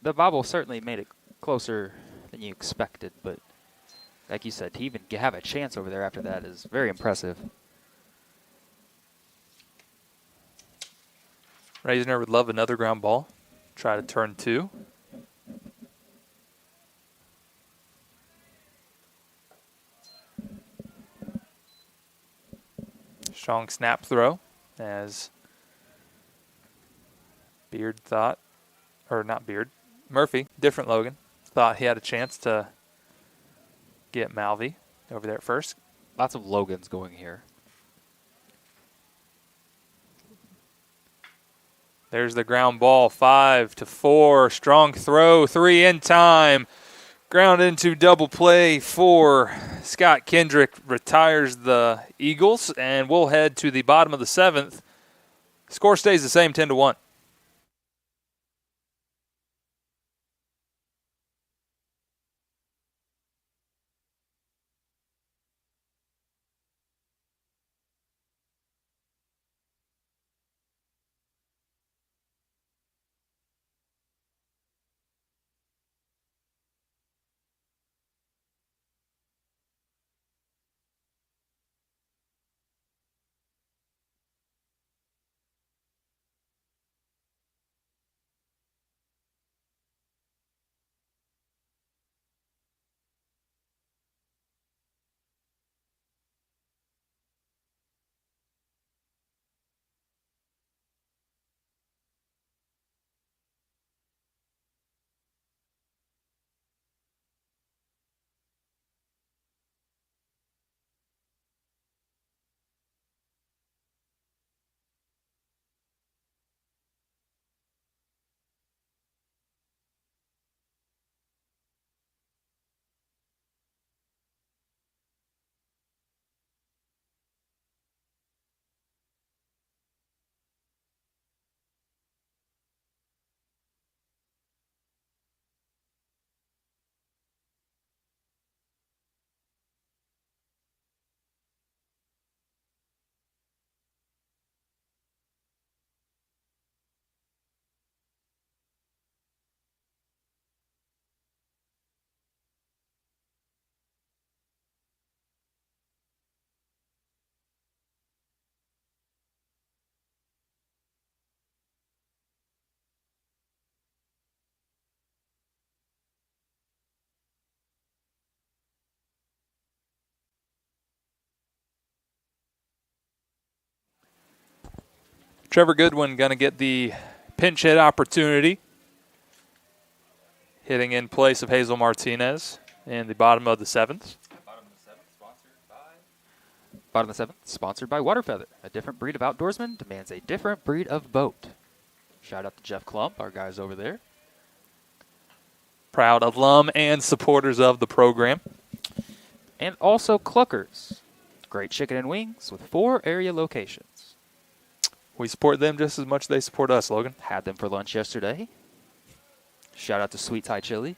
The bobble certainly made it closer, than you expected. But like you said, to even have a chance over there after that is very impressive. Reisner would love another ground ball. Try to turn 2. Strong snap throw as Beard thought, or not Beard, Murphy, different Logan, thought he had a chance to get Malvey over there at first. Lots of Logans going here. There's the ground ball, 5-4. Strong throw, 3 in time. Ground into double play for Scott Kendrick. Retires the Eagles, and we'll head to the bottom of the 7th. Score stays the same, 10-1. Trevor Goodwin going to get the pinch hit opportunity. Hitting in place of Hazel Martinez in the bottom of the 7th. Bottom of the 7th, sponsored by Waterfeather. A different breed of outdoorsman demands a different breed of boat. Shout out to Jeff Klump, our guys over there. Proud alum and supporters of the program. And also Cluckers. Great chicken and wings with 4 area locations. We support them just as much as they support us, Logan. Had them for lunch yesterday. Shout out to Sweet Thai Chili.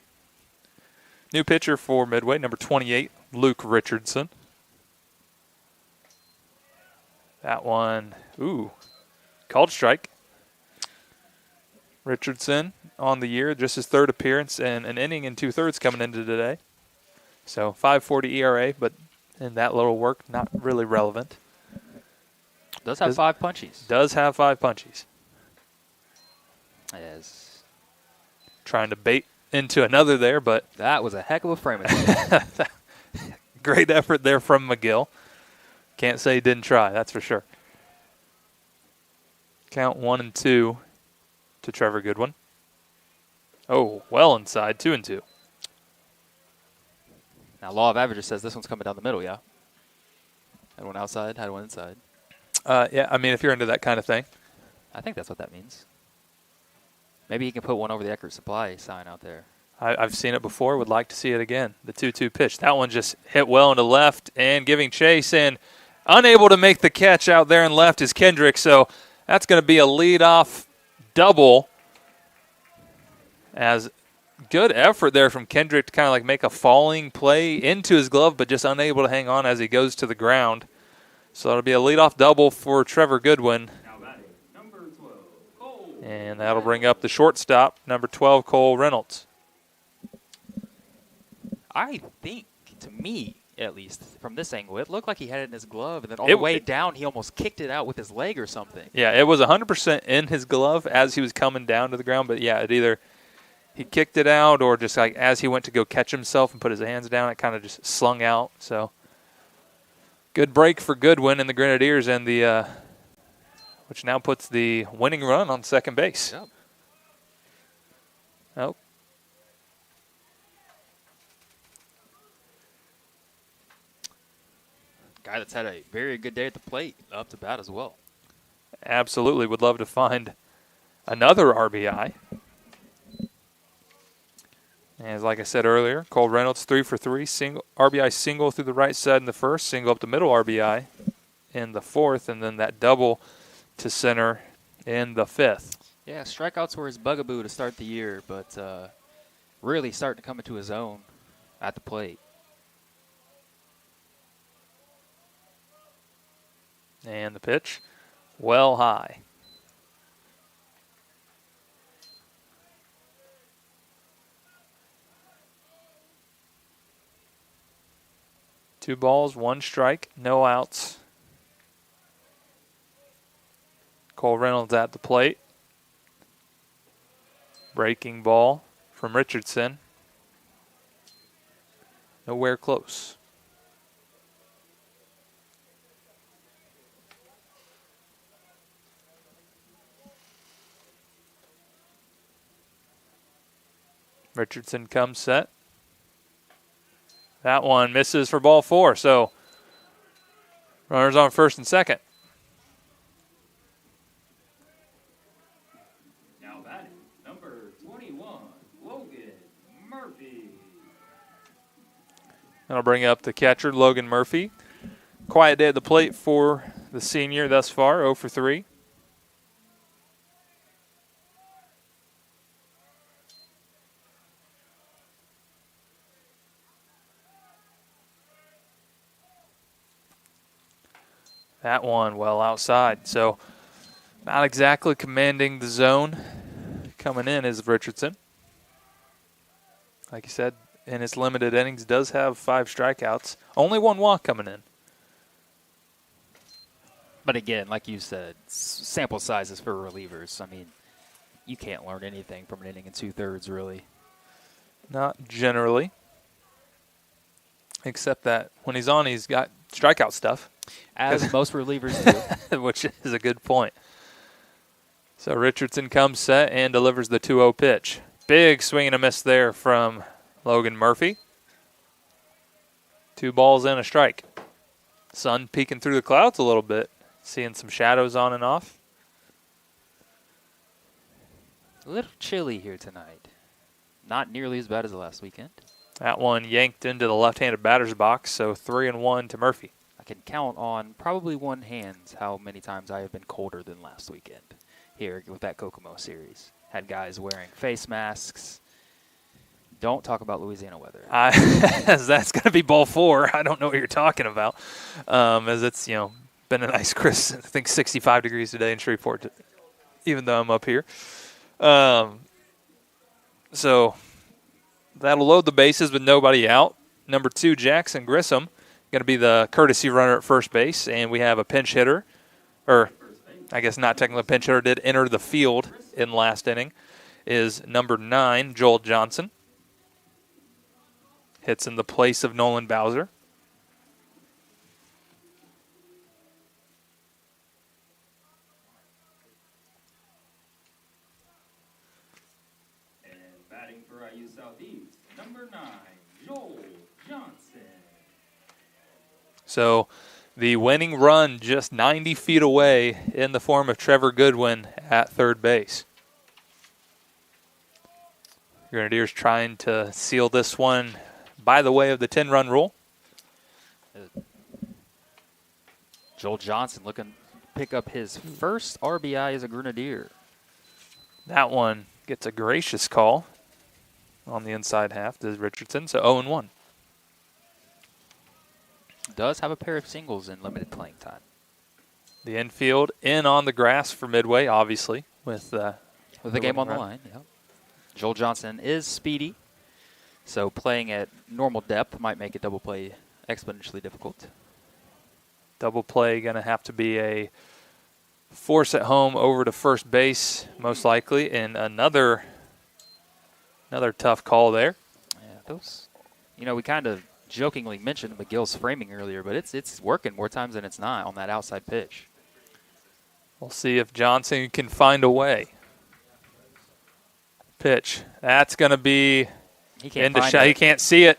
New pitcher for Midway, number 28, Luke Richardson. That one, called strike. Richardson on the year, just his 3rd appearance and an inning and 2/3 coming into today. So 5.40 ERA, but in that little work, not really relevant. Does have 5 punchies. Does have 5 punchies. Yes. Trying to bait into another there, but that was a heck of a frame. Great effort there from McGill. Can't say he didn't try, that's for sure. Count 1-2 to Trevor Goodwin. Oh, well inside, 2-2. Now, law of averages says this one's coming down the middle, yeah? Had one outside, had one inside. Yeah, I mean, if you're into that kind of thing. I think that's what that means. Maybe he can put one over the Eckert Supply sign out there. I've seen it before, would like to see it again. The 2-2 pitch. That one just hit well into left and giving chase, and unable to make the catch out there in left is Kendrick, so that's going to be a leadoff double. As good effort there from Kendrick to kind of like make a falling play into his glove, but just unable to hang on as he goes to the ground. So that'll be a leadoff double for Trevor Goodwin. Number 12, Cole. And that'll bring up the shortstop, number 12, Cole Reynolds. I think, to me at least, from this angle, it looked like he had it in his glove, and then on the way down, he almost kicked it out with his leg or something. Yeah, it was 100% in his glove as he was coming down to the ground, but yeah, it either he kicked it out or just like as he went to go catch himself and put his hands down, it kind of just slung out. So good break for Goodwin and the Grenadiers, and the which now puts the winning run on second base. Yep. Oh. Guy that's had a very good day at the plate, up to bat as well. Absolutely. Would love to find another RBI. As like I said earlier, Cole Reynolds 3 for 3. RBI single through the right side in the first, single up the middle RBI in the fourth, and then that double to center in the fifth. Yeah, strikeouts were his bugaboo to start the year, but really starting to come into his own at the plate. And the pitch, well high. Two balls, one strike, no outs. Cole Reynolds at the plate. Breaking ball from Richardson. Nowhere close. Richardson comes set. That one misses for ball 4. So runners on first and second. Now batting, number 21, Logan Murphy. That'll bring up the catcher, Logan Murphy. Quiet day at the plate for the senior thus far, 0 for 3. That one well outside. So not exactly commanding the zone coming in is Richardson. Like you said, in his limited innings, does have 5 strikeouts. Only 1 walk coming in. But again, like you said, sample sizes for relievers. I mean, you can't learn anything from an inning and 2/3, really. Not generally. Except that when he's on, he's got strikeout stuff. As most relievers do. Which is a good point. So Richardson comes set and delivers the 2-0 pitch. Big swing and a miss there from Logan Murphy. 2 balls and a strike. Sun peeking through the clouds a little bit. Seeing some shadows on and off. A little chilly here tonight. Not nearly as bad as the last weekend. That one yanked into the left-handed batter's box, so 3-1 to Murphy. I can count on probably one hand how many times I have been colder than last weekend here with that Kokomo series. Had guys wearing face masks. Don't talk about Louisiana weather. As that's going to be ball 4. I don't know what you're talking about. As it's, been a nice crisp, I think 65 degrees today in Shreveport, even though I'm up here. So that'll load the bases with nobody out. Number 2, Jackson Grissom, going to be the courtesy runner at first base, and we have a pinch hitter, or I guess not technically a pinch hitter, did enter the field in last inning, is number 9, Joel Johnson. Hits in the place of Nolan Bowser. And batting for IU Southeast, number 9, Joel Johnson. So the winning run just 90 feet away in the form of Trevor Goodwin at third base. Grenadiers trying to seal this one by the way of the 10-run rule. Joel Johnson looking to pick up his first RBI as a Grenadier. That one gets a gracious call on the inside half to Richardson, so 0-1. Does have a pair of singles in limited playing time. The infield in on the grass for Midway, obviously, with the game on the run. line. Yep. Joel Johnson is speedy. So playing at normal depth might make a double play exponentially difficult. Double play going to have to be a force at home over to first base, most likely, and another tough call there. Yeah, those. We kind of jokingly mentioned McGill's framing earlier, but it's working more times than it's not on that outside pitch. We'll see if Johnson can find a way. Pitch. That's going to be He can't into find shot. it. He can't see it,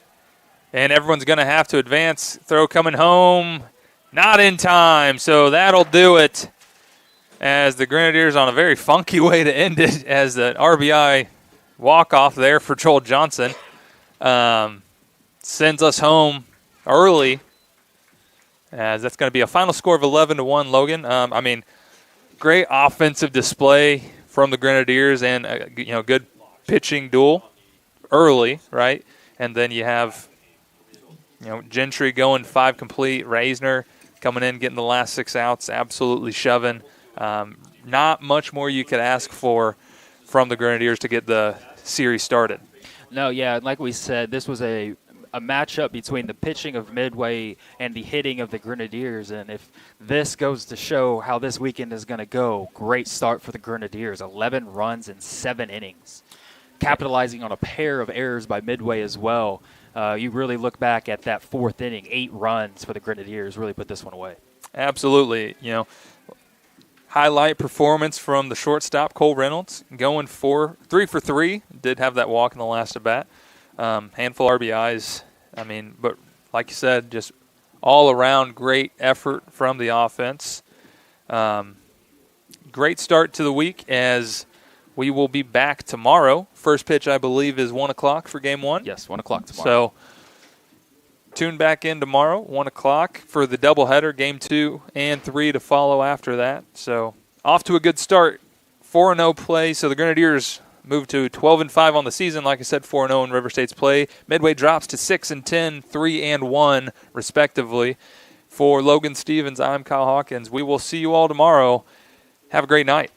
and everyone's going to have to advance. Throw coming home. Not in time, so that'll do it. As the Grenadiers on a very funky way to end it, as an RBI walk-off there for Joel Johnson. Sends us home early, as that's going to be a final score of 11-1, Logan. Great offensive display from the Grenadiers and good pitching duel early, right? And then you have Gentry going 5 complete, Reisner coming in, getting the last 6 outs, absolutely shoving. Not much more you could ask for from the Grenadiers to get the series started. No, yeah, like we said, this was a matchup between the pitching of Midway and the hitting of the Grenadiers. And if this goes to show how this weekend is going to go, great start for the Grenadiers. 11 runs in 7 innings. Capitalizing on a pair of errors by Midway as well. You really look back at that 4th inning, 8 runs for the Grenadiers really put this one away. Absolutely. Highlight performance from the shortstop, Cole Reynolds, going 3 for 3. Did have that walk in the last at bat. Handful of RBIs. But like you said, just all around great effort from the offense. Great start to the week, as we will be back tomorrow. First pitch, I believe, is 1 o'clock for Game 1. Yes, 1 o'clock tomorrow. So tune back in tomorrow, 1 o'clock, for the doubleheader, Game 2 and 3 to follow after that. So off to a good start. 4-0 play. So the Grenadiers move to 12-5 on the season. Like I said, 4-0 in River State's play. Midway drops to 6-10, 3-1, respectively. For Logan Stevens, I'm Kyle Hawkins. We will see you all tomorrow. Have a great night.